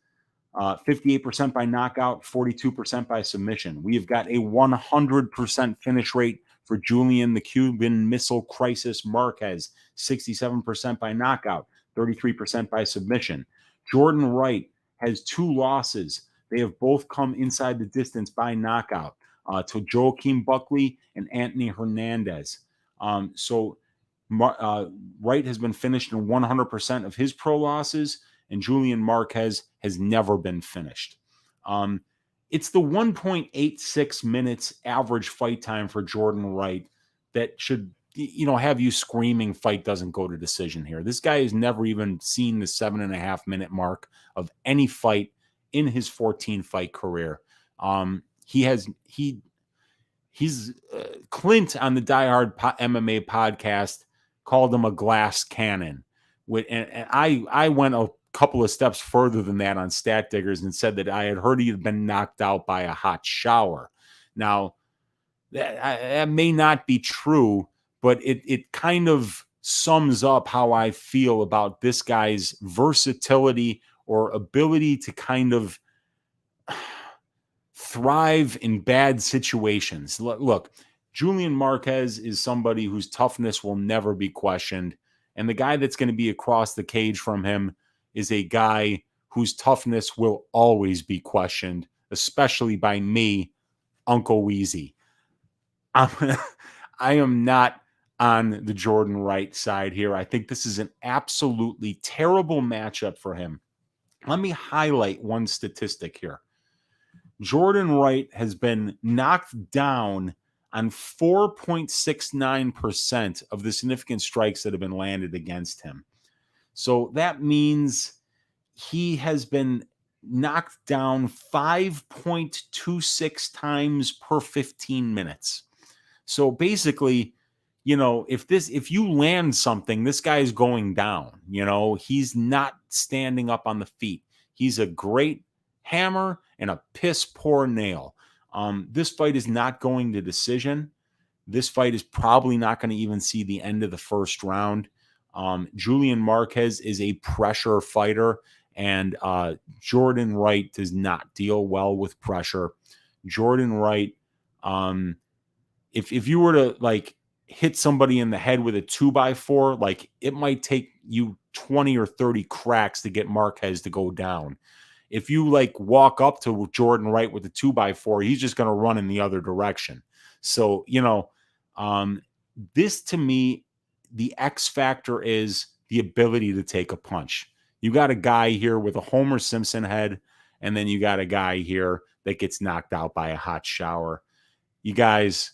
58% by knockout, 42% by submission. We have got a 100% finish rate for Julian the Cuban Missile Crisis Marquez, 67% by knockout, 33% by submission. Jordan Wright has 2 losses. They have both come inside the distance by knockout to Joaquin Buckley and Anthony Hernandez. So Wright has been finished in 100% of his pro losses, and Julian Marquez has never been finished. It's the 1.86 minutes average fight time for Jordan Wright that should, have you screaming fight doesn't go to decision here. This guy has never even seen the 7.5 minute mark of any fight in his 14 fight career. He's Clint on the Die Hard MMA podcast called him a glass cannon. And I went a couple of steps further than that on Stat Diggers and said that I had heard he had been knocked out by a hot shower. Now, That may not be true, but it kind of sums up how I feel about this guy's versatility or ability to kind of thrive in bad situations. Look, Julian Marquez is somebody whose toughness will never be questioned. And the guy that's going to be across the cage from him is a guy whose toughness will always be questioned, especially by me, Uncle Weezy. I am not on the Jordan Wright side here. I think this is an absolutely terrible matchup for him. Let me highlight one statistic here. Jordan Wright has been knocked down on 4.69% of the significant strikes that have been landed against him. So that means he has been knocked down 5.26 times per 15 minutes. So basically, if you land something, this guy is going down. He's not standing up on the feet. He's a great hammer and a piss poor nail. This fight is not going to decision. This fight is probably not going to even see the end of the first round. Julian Marquez is a pressure fighter, and Jordan Wright does not deal well with pressure. Jordan Wright, if you were to hit somebody in the head with a 2x4, it might take you 20 or 30 cracks to get Marquez to go down. If you walk up to Jordan Wright with a 2x4, he's just going to run in the other direction. So, this to me, the X factor is the ability to take a punch. You got a guy here with a Homer Simpson head, and then you got a guy here that gets knocked out by a hot shower. You guys,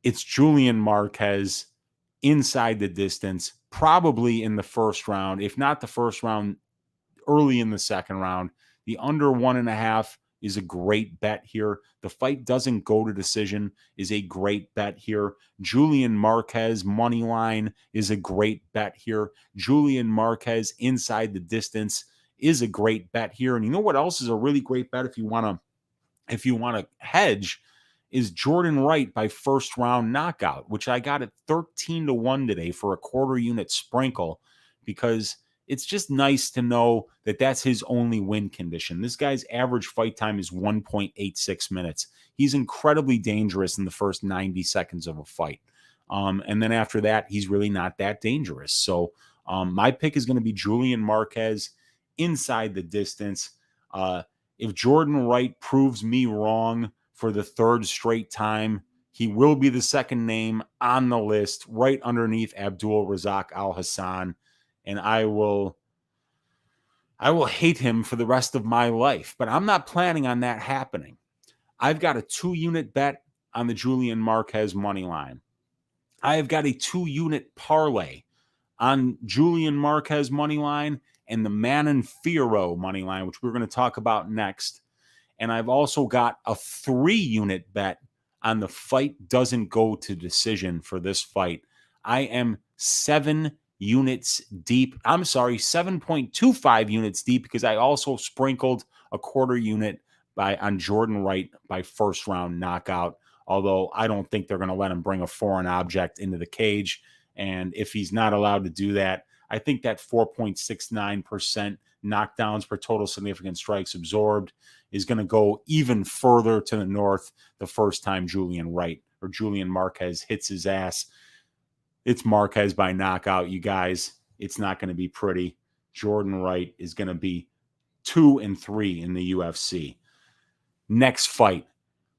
it's Julian Marquez inside the distance, probably in the first round, if not the first round, early in the second round. The under 1.5 is a great bet here. The fight doesn't go to decision is a great bet here. Julian Marquez money line is a great bet here. Julian Marquez inside the distance is a great bet here. And you know what else is a really great bet if you want to hedge is Jordan Wright by first round knockout, which I got at 13-1 today for a quarter unit sprinkle, because it's just nice to know that that's his only win condition. This guy's average fight time is 1.86 minutes. He's incredibly dangerous in the first 90 seconds of a fight. And then after that, he's really not that dangerous. So my pick is going to be Julian Marquez inside the distance. If Jordan Wright proves me wrong for the third straight time, he will be the second name on the list right underneath Abdul Razak Al Hassan. And I will hate him for the rest of my life. But I'm not planning on that happening. I've got a 2-unit bet on the Julian Marquez money line. I have got a 2-unit parlay on Julian Marquez money line and the Manon Fiorot money line, which we're going to talk about next. And I've also got a 3-unit bet on the fight doesn't go to decision for this fight. I am 7 units deep. I'm sorry, 7.25 units deep, because I also sprinkled a quarter unit on Jordan Wright by first round knockout. Although I don't think they're going to let him bring a foreign object into the cage. And if he's not allowed to do that, I think that 4.69% knockdowns per total significant strikes absorbed is going to go even further to the north the first time Julian Marquez hits his ass. It's Marquez by knockout, you guys. It's not going to be pretty. Jordan Wright is going to be 2-3 in the UFC. Next fight,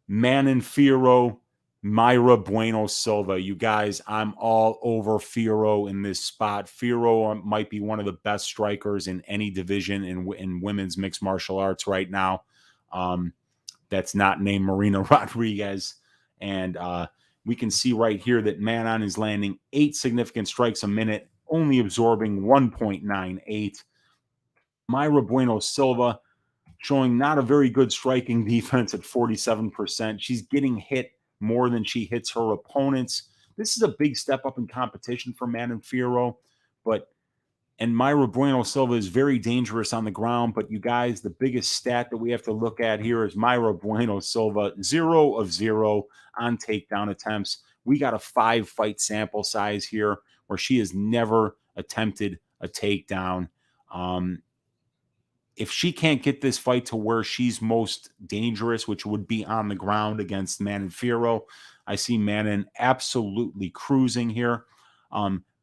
Manon Fiorot, Mayra Bueno Silva. You guys, I'm all over Fiorot in this spot. Fiorot might be one of the best strikers in any division in women's mixed martial arts right now. That's not named Marina Rodriguez. And we can see right here that Manon is landing 8 significant strikes a minute, only absorbing 1.98. Mayra Bueno Silva showing not a very good striking defense at 47%. She's getting hit more than she hits her opponents. This is a big step up in competition for Manon Fiorot, but And Mayra Bueno Silva is very dangerous on the ground. But you guys, the biggest stat that we have to look at here is Mayra Bueno Silva, 0 of 0 on takedown attempts. We got a 5-fight sample size here where she has never attempted a takedown. If she can't get this fight to where she's most dangerous, which would be on the ground against Manon Fiorot, I see Manon absolutely cruising here.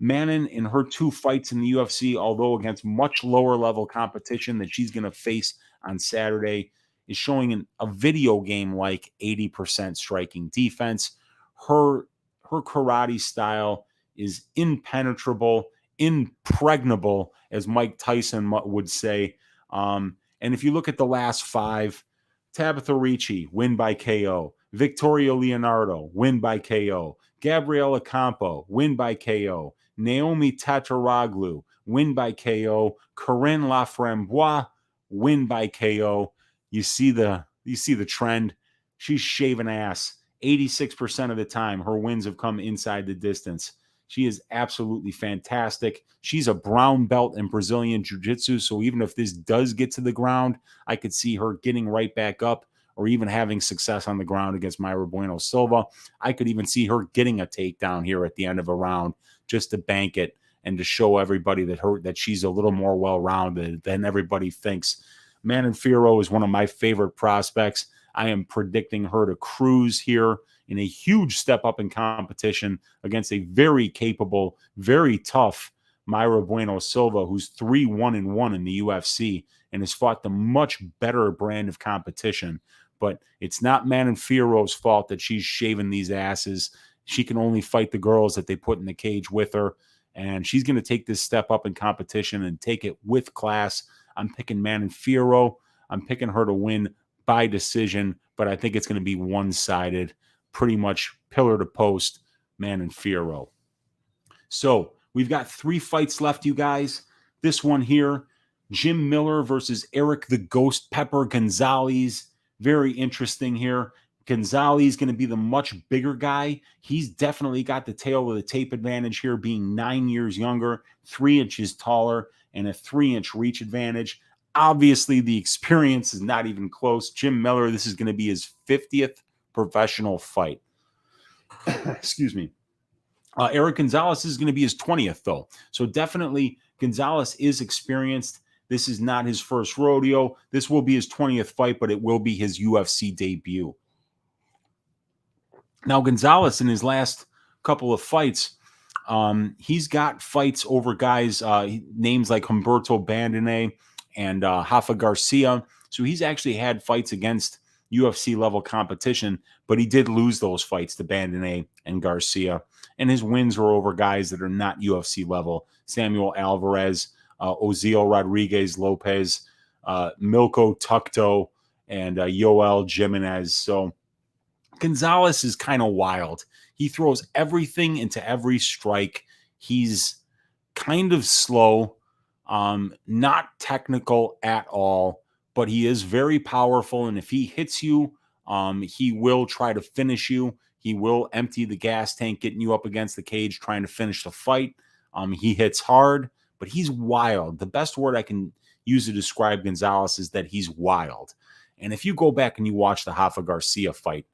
Manon, in her 2 fights in the UFC, although against much lower level competition that she's going to face on Saturday, is showing a video game like 80% striking defense. Her karate style is impenetrable, impregnable, as Mike Tyson would say. And if you look at the last 5, Tabitha Ricci, win by KO. Victoria Leonardo, win by KO. Gabriela Campo, win by KO. Naomi Tataraglu, win by KO. Corinne Laframboise, win by KO. You see the trend. She's shaving ass. 86% of the time, her wins have come inside the distance. She is absolutely fantastic. She's a brown belt in Brazilian Jiu-Jitsu, so even if this does get to the ground, I could see her getting right back up or even having success on the ground against Mayra Bueno Silva. I could even see her getting a takedown here at the end of a round just to bank it and to show everybody that she's a little more well-rounded than everybody thinks. Manon Fiorot is one of my favorite prospects. I am predicting her to cruise here in a huge step up in competition against a very capable, very tough Mayra Bueno Silva, who's 3-1-1 in the UFC and has fought the much better brand of competition. But it's not Manon Fiorot's fault that she's shaving these asses. She can only fight the girls that they put in the cage with her. And she's going to take this step up in competition and take it with class. I'm picking Manon Fiorot. I'm picking her to win by decision, but I think it's going to be one-sided, pretty much pillar to post, Manon Fiorot. So we've got 3 fights left, you guys. This one here, Jim Miller versus Erick the Ghost Pepper Gonzalez. Very interesting here. Gonzalez going to be the much bigger guy. He's definitely got the tail of the tape advantage here, being 9 years younger, 3 inches taller, and a 3-inch reach advantage. Obviously, the experience is not even close. Jim Miller, this is going to be his 50th professional fight. Excuse me. Erick Gonzalez is going to be his 20th, though. So definitely, Gonzalez is experienced. This is not his first rodeo. This will be his 20th fight, but it will be his UFC debut. Now, Gonzalez, in his last couple of fights, he's got fights over guys, names like Humberto Bandone and Rafa Garcia. So he's actually had fights against UFC level competition, but he did lose those fights to Bandone and Garcia. And his wins were over guys that are not UFC level. Samuel Alvarez, Ozil Rodriguez Lopez, Milko Tukto, and Yoel Jimenez. So Gonzalez is kind of wild. He throws everything into every strike. He's kind of slow, not technical at all, but he is very powerful. And if he hits you, he will try to finish you. He will empty the gas tank, getting you up against the cage, trying to finish the fight. He hits hard, but he's wild. The best word I can use to describe Gonzalez is that he's wild. And if you go back and you watch the Rafa Garcia fight,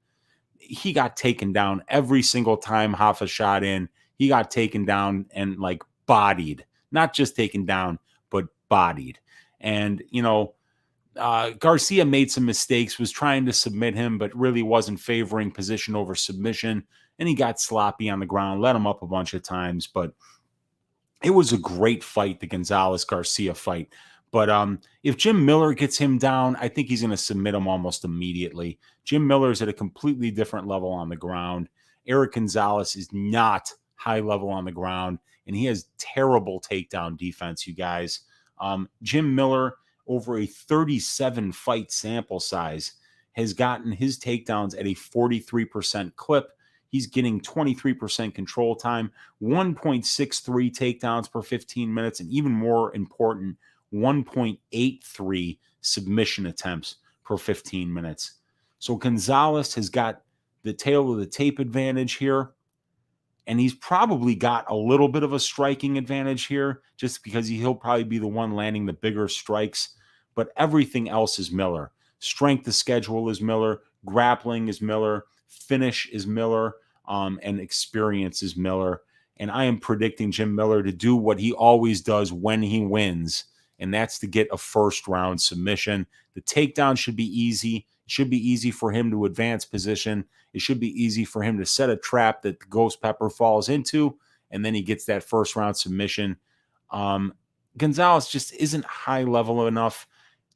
he got taken down every single time Rafa shot in. He got taken down and like bodied, not just taken down, but bodied. And, you know, Garcia made some mistakes, was trying to submit him, but really wasn't favoring position over submission. And he got sloppy on the ground, let him up a bunch of times. But it was a great fight, the Gonzalez-Garcia fight. But if Jim Miller gets him down, I think he's going to submit him almost immediately. Jim Miller's at a completely different level on the ground. Erick Gonzalez is not high level on the ground, and he has terrible takedown defense, you guys. Jim Miller, over a 37-fight sample size, has gotten his takedowns at a 43% clip. He's getting 23% control time, 1.63 takedowns per 15 minutes, and even more important, 1.83 submission attempts per 15 minutes. So Gonzalez has got the tail of the tape advantage here. And he's probably got a little bit of a striking advantage here just because he'll probably be the one landing the bigger strikes. But everything else is Miller. Strength of schedule is Miller. Grappling is Miller. Finish is Miller. And experience is Miller. And I am predicting Jim Miller to do what he always does when he wins, and that's to get a first-round submission. The takedown should be easy. It should be easy for him to advance position. It should be easy for him to set a trap that the Ghost Pepper falls into, and then he gets that first-round submission. Gonzalez just isn't high-level enough.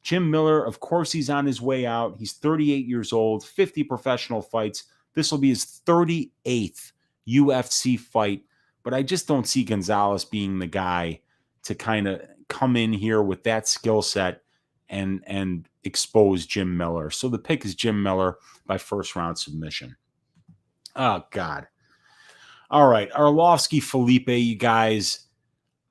Jim Miller, of course, he's on his way out. He's 38 years old, 50 professional fights. This will be his 38th UFC fight. But I just don't see Gonzalez being the guy to kind of come in here with that skill set and expose Jim Miller. So the pick is Jim Miller by first round submission. Oh, God. All right. Arlovski, Felipe, you guys,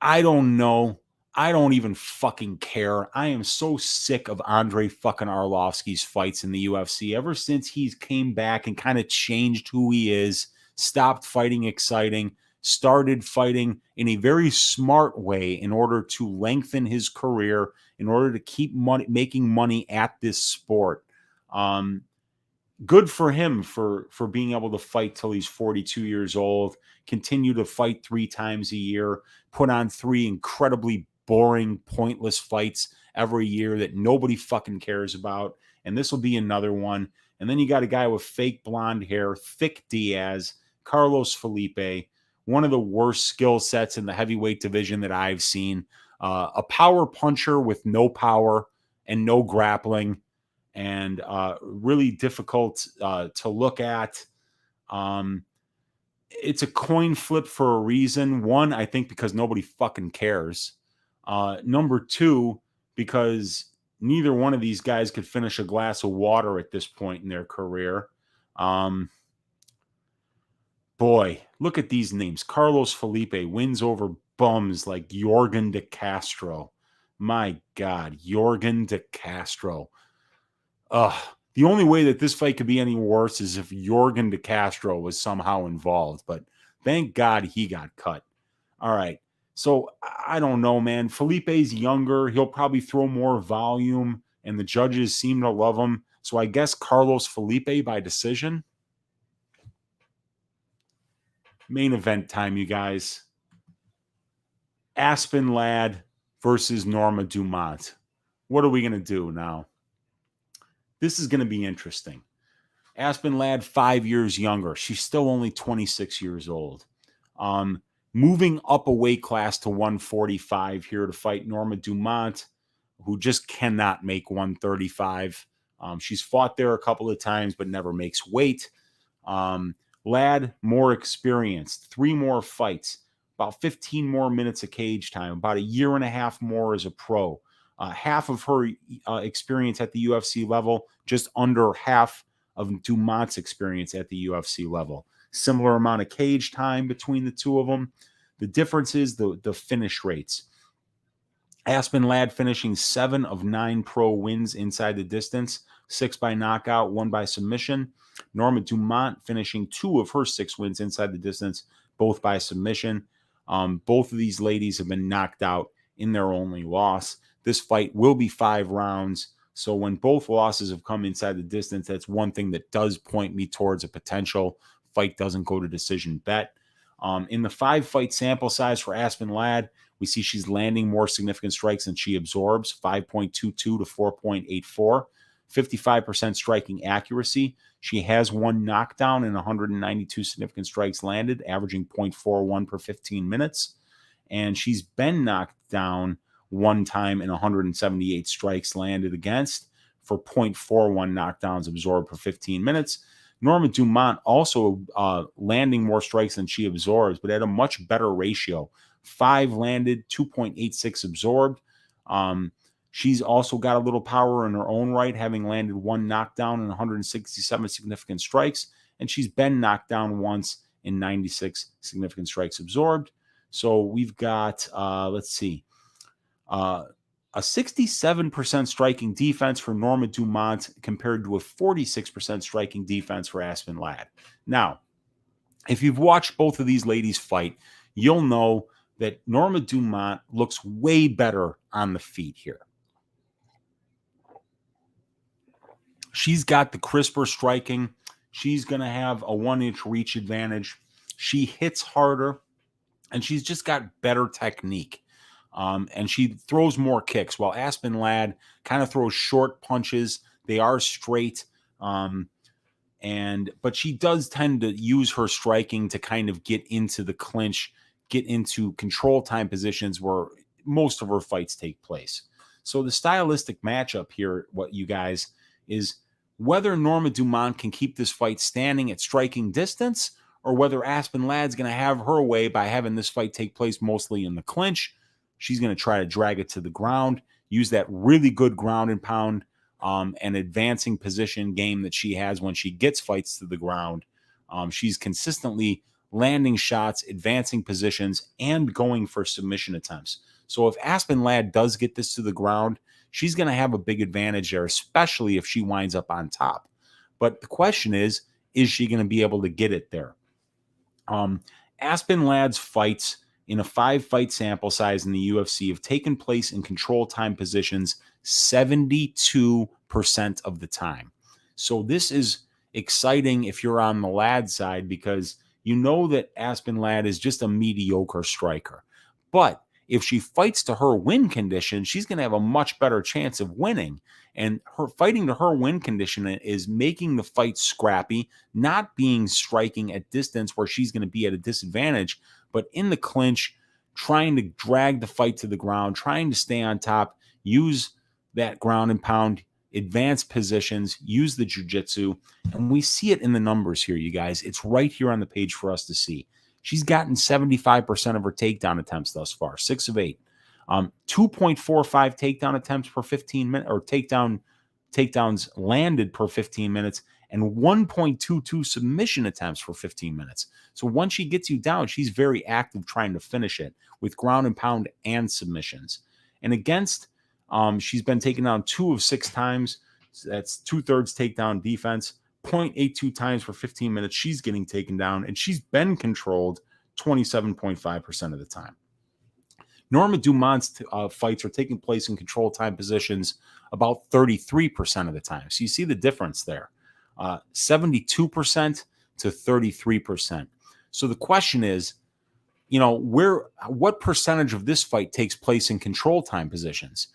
I don't know. I don't even fucking care. I am so sick of Andrei fucking Arlovski's fights in the UFC. Ever since he came back and kind of changed who he is, stopped fighting exciting, started fighting in a very smart way in order to lengthen his career, in order to keep making money at this sport. Good for him for being able to fight till he's 42 years old, continue to fight 3 times a year, put on 3 incredibly boring, pointless fights every year that nobody fucking cares about. And this will be another one. And then you got a guy with fake blonde hair, thick Diaz, Carlos Felipe, one of the worst skill sets in the heavyweight division that I've seen. A power puncher with no power and no grappling, and really difficult to look at. It's a coin flip for a reason. One, I think because nobody fucking cares. Number 2, because neither one of these guys could finish a glass of water at this point in their career. Boy, look at these names. Carlos Felipe wins over bums like Jorgen de Castro. My God, Jorgen de Castro. The only way that this fight could be any worse is if Jorgen de Castro was somehow involved. But thank God he got cut. All right. So I don't know, man. Felipe's younger. He'll probably throw more volume, and the judges seem to love him. So I guess Carlos Felipe by decision. Main event time, you guys. Aspen Ladd versus Norma Dumont. What are we going to do now? This is going to be interesting. Aspen Ladd, 5 years younger. She's still only 26 years old. Moving up a weight class to 145 here to fight Norma Dumont, who just cannot make 135. She's fought there a couple of times, but never makes weight. Ladd, more experienced, 3 more fights, about 15 more minutes of cage time, about a year and a half more as a pro. Half of her experience at the UFC level, just under half of Dumont's experience at the UFC level. Similar amount of cage time between the two of them. The difference is the finish rates. Aspen Ladd finishing 7 of 9 pro wins inside the distance, 6 by knockout, 1 by submission. Norma Dumont finishing 2 of her 6 wins inside the distance, both by submission. Both of these ladies have been knocked out in their only loss. This fight will be 5 rounds. So when both losses have come inside the distance, that's one thing that does point me towards a potential fight doesn't go to decision bet. In the 5-fight sample size for Aspen Ladd, we see she's landing more significant strikes than she absorbs, 5.22 to 4.84, 55% striking accuracy. She has 1 knockdown and 192 significant strikes landed, averaging 0.41 per 15 minutes. And she's been knocked down 1 time and 178 strikes landed against for 0.41 knockdowns absorbed per 15 minutes. Norma Dumont also landing more strikes than she absorbs, but at a much better ratio. 5 landed, 2.86 absorbed. She's also got a little power in her own right, having landed 1 knockdown and 167 significant strikes. And she's been knocked down once in 96 significant strikes absorbed. So we've got, a 67% striking defense for Norma Dumont compared to a 46% striking defense for Aspen Ladd. Now, if you've watched both of these ladies fight, you'll know that Norma Dumont looks way better on the feet here. She's got the crisper striking. She's going to have a 1-inch reach advantage. She hits harder, and she's just got better technique. And she throws more kicks, while Aspen Ladd kind of throws short punches. They are straight. But she does tend to use her striking to kind of get into the clinch, get into control time positions where most of her fights take place. So the stylistic matchup here, what you guys, is whether Norma Dumont can keep this fight standing at striking distance, or whether Aspen Ladd's going to have her way by having this fight take place mostly in the clinch. She's going to try to drag it to the ground, use that really good ground and pound and advancing position game that she has when she gets fights to the ground. She's consistently landing shots, advancing positions, and going for submission attempts. So if Aspen Ladd does get this to the ground, she's going to have a big advantage there, especially if she winds up on top. But the question is she going to be able to get it there? Aspen Ladd's fights in a 5-fight sample size in the UFC have taken place in control time positions 72% of the time. So this is exciting if you're on the Ladd side, because you know that Aspen Ladd is just a mediocre striker. But if she fights to her win condition, she's going to have a much better chance of winning. And her fighting to her win condition is making the fight scrappy, not being striking at distance where she's going to be at a disadvantage, but in the clinch, trying to drag the fight to the ground, trying to stay on top, use that ground and pound, advance positions, use the jiu-jitsu. And we see it in the numbers here, you guys. It's right here on the page for us to see. She's gotten 75% of her takedown attempts thus far, 6 of 8. 2.45 takedown attempts per 15 minutes, or takedowns landed per 15 minutes, and 1.22 submission attempts for 15 minutes. So once she gets you down, she's very active trying to finish it with ground and pound and submissions. And against, she's been taken down 2 of 6 times. So that's 2/3 takedown defense. 0.82 times for 15 minutes she's getting taken down, and she's been controlled 27.5% of the time. Norma Dumont's fights are taking place in control time positions about 33% of the time. So you see the difference there. 72% to 33%. So the question is, what percentage of this fight takes place in control time positions?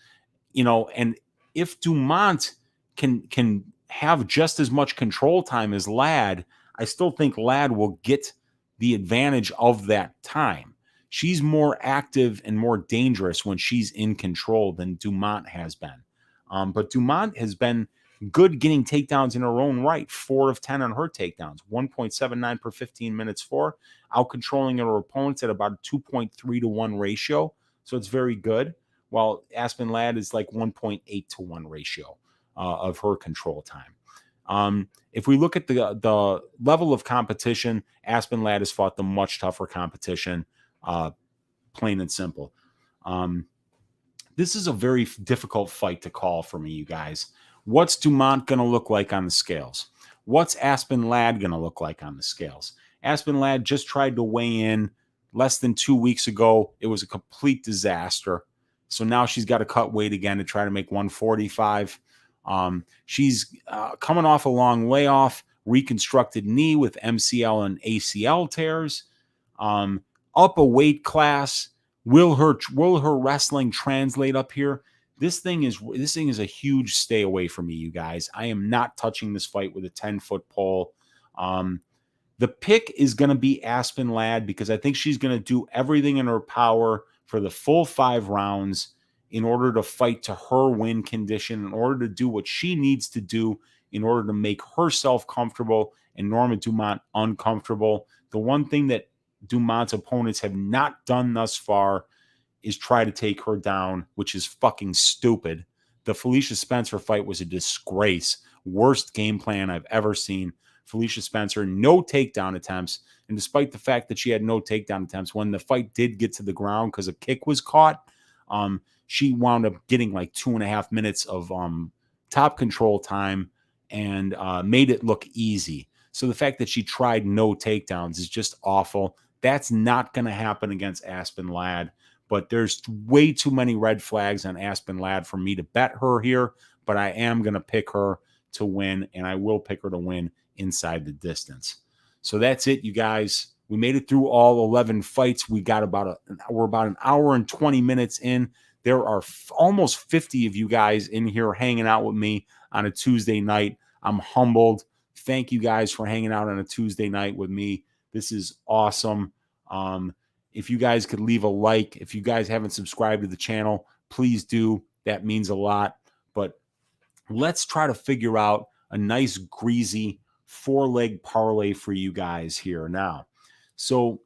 And if Dumont can have just as much control time as Ladd, I still think Ladd will get the advantage of that time. She's more active and more dangerous when she's in control than Dumont has been. But Dumont has been good getting takedowns in her own right. 4 of 10 on her takedowns, 1.79 per 15 minutes for, out-controlling her opponents at about a 2.3 to 1 ratio. So it's very good. While Aspen Ladd is like 1.8 to 1 ratio of her control time. If we look at the level of competition, Aspen Ladd has fought the much tougher competition, plain and simple. This is a very difficult fight to call for me, you guys. What's Dumont going to look like on the scales? What's Aspen Ladd going to look like on the scales? Aspen Ladd just tried to weigh in less than 2 weeks ago. It was a complete disaster. So now she's got to cut weight again to try to make 145. She's coming off a long layoff, reconstructed knee with MCL and ACL tears, up a weight class. Will her wrestling translate up here? This thing is a huge stay away from me, you guys. I am not touching this fight with a 10-foot pole. The pick is going to be Aspen Ladd, because I think she's going to do everything in her power for the full 5 rounds in order to fight to her win condition, in order to do what she needs to do in order to make herself comfortable and Norma Dumont uncomfortable. The one thing that Dumont's opponents have not done thus far is try to take her down, which is fucking stupid. The Felicia Spencer fight was a disgrace. Worst game plan I've ever seen. Felicia Spencer, no takedown attempts. And despite the fact that she had no takedown attempts, when the fight did get to the ground because a kick was caught, she wound up getting like 2.5 minutes of top control time and made it look easy. So the fact that she tried no takedowns is just awful. That's not going to happen against Aspen Ladd. But there's way too many red flags on Aspen Ladd for me to bet her here. But I am going to pick her to win, and I will pick her to win inside the distance. So that's it, you guys. We made it through all 11 fights. We're about an hour and 20 minutes in. There are almost 50 of you guys in here hanging out with me on a Tuesday night. I'm humbled. Thank you guys for hanging out on a Tuesday night with me. This is awesome. If you guys could leave a like, if you guys haven't subscribed to the channel, please do. That means a lot. But let's try to figure out a nice greasy 4-leg parlay for you guys here now. So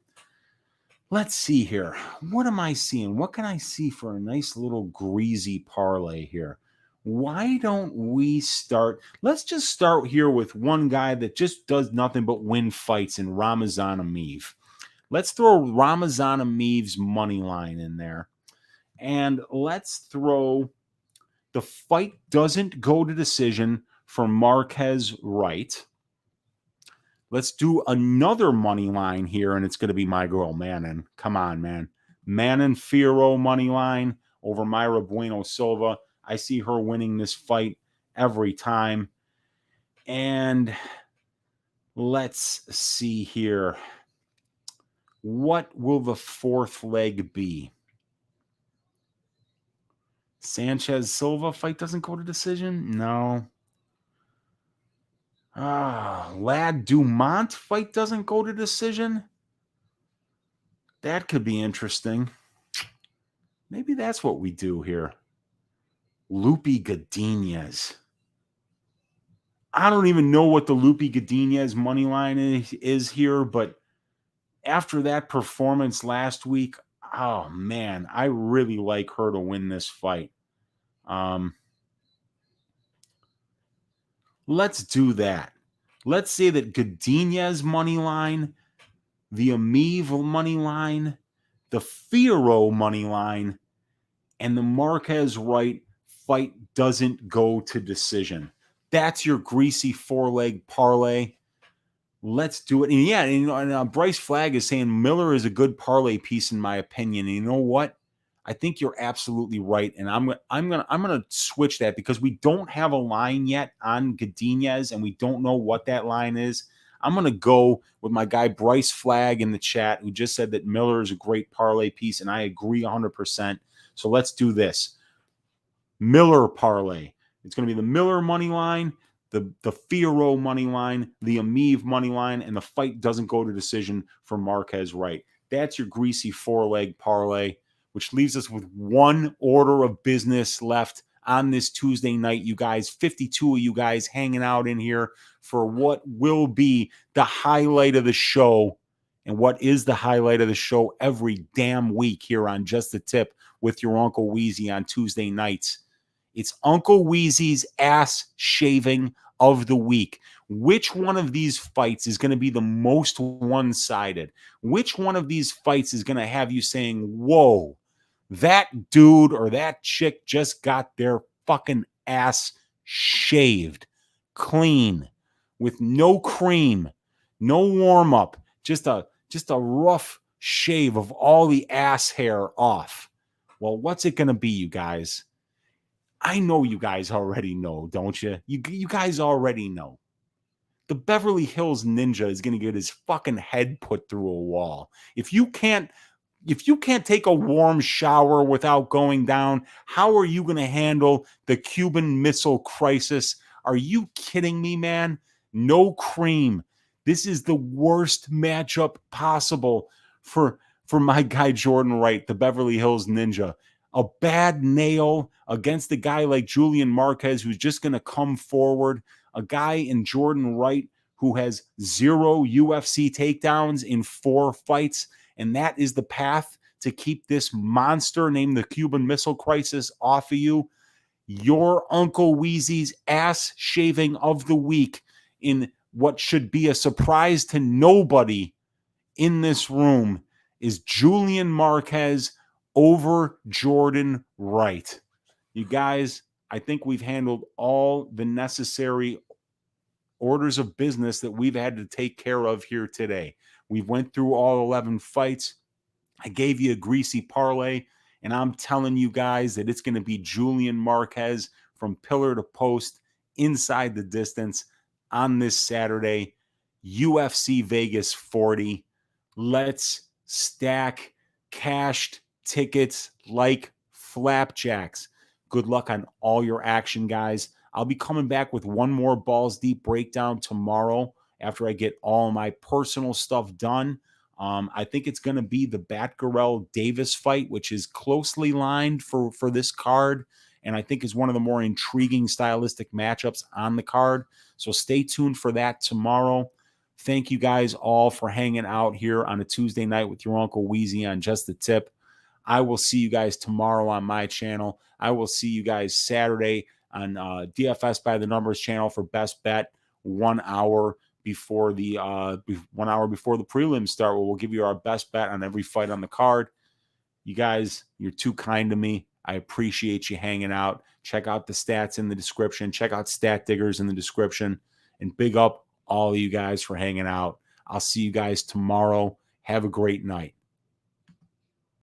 let's see here. What am I seeing? What can I see for a nice little greasy parlay here? Why don't we start? Let's just start here with one guy that just does nothing but win fights in Ramazan Emeev. Let's throw Ramazan Emeev's money line in there. And let's throw the fight doesn't go to decision for Marquez Wright. Let's do another money line here, and it's going to be my girl, Manon. Come on, man. Manon Fiorot money line over Mayra Bueno Silva. I see her winning this fight every time. And let's see here. What will the fourth leg be? Sanchez Silva fight doesn't go to decision? No. Lad Dumont fight doesn't go to decision? That could be interesting. Maybe that's what we do here. Loopy Godinez. I don't even know what the Loopy Godinez money line is here, but after that performance last week, oh man, I really like her to win this fight. Let's do that. Let's say that Godinez money line, the Emeev money line, the Fiorot money line, and the Marquez Wright fight doesn't go to decision. That's your greasy 4-leg parlay. Let's do it. And yeah, and Bryce Flagg is saying Miller is a good parlay piece in my opinion. And you know what? I think you're absolutely right, and I'm gonna switch that because we don't have a line yet on Godinez, and we don't know what that line is. I'm gonna go with my guy Bryce Flagg in the chat, who just said that Miller is a great parlay piece, and I agree 100%. So let's do this. Miller parlay. It's gonna be the Miller money line, the Fiorot money line, the Emeev money line, and the fight doesn't go to decision for Marquez Wright. That's your greasy 4-leg parlay, which leaves us with one order of business left on this Tuesday night, you guys. 52 of you guys hanging out in here for what will be the highlight of the show, and what is the highlight of the show every damn week here on Just the Tip with your Uncle Weezy on Tuesday nights. It's Uncle Weezy's ass shaving of the week. Which one of these fights is going to be the most one-sided? Which one of these fights is going to have you saying, whoa, that dude or that chick just got their fucking ass shaved clean with no cream, no warm-up, just a rough shave of all the ass hair off? Well, what's it going to be, you guys? I know you guys already know, don't you? You guys already know. The Beverly Hills Ninja is going to get his fucking head put through a wall. If you can't take a warm shower without going down, how are you going to handle the Cuban Missile Crisis? Are you kidding me, man? No cream. This is the worst matchup possible for my guy Jordan Wright, the Beverly Hills Ninja. A bad nail against a guy like Julian Marquez, who's just going to come forward. A guy in Jordan Wright who has 0 UFC takedowns in 4 fights. And that is the path to keep this monster named the Cuban Missile Crisis off of you. Your Uncle Weezy's ass shaving of the week in what should be a surprise to nobody in this room is Julian Marquez over Jordan Wright. You guys, I think we've handled all the necessary orders of business that we've had to take care of here today. We went through all 11 fights. I gave you a greasy parlay, and I'm telling you guys that it's going to be Julian Marquez from pillar to post inside the distance on this Saturday. UFC Vegas 40. Let's stack cashed tickets like flapjacks. Good luck on all your action, guys. I'll be coming back with one more Balls Deep breakdown tomorrow after I get all my personal stuff done. I think it's going to be the Batgerel Davis fight, which is closely lined for this card, and I think is one of the more intriguing stylistic matchups on the card. So stay tuned for that tomorrow. Thank you guys all for hanging out here on a Tuesday night with your Uncle Weezy on Just the Tip. I will see you guys tomorrow on my channel. I will see you guys Saturday on DFS by the Numbers channel for Best Bet 1 hour before the 1 hour before the prelims start, where we'll give you our best bet on every fight on the card. You guys, you're too kind to me. I appreciate you hanging out. Check out the stats in the description. Check out Stat Diggers in the description. And big up all of you guys for hanging out. I'll see you guys tomorrow. Have a great night.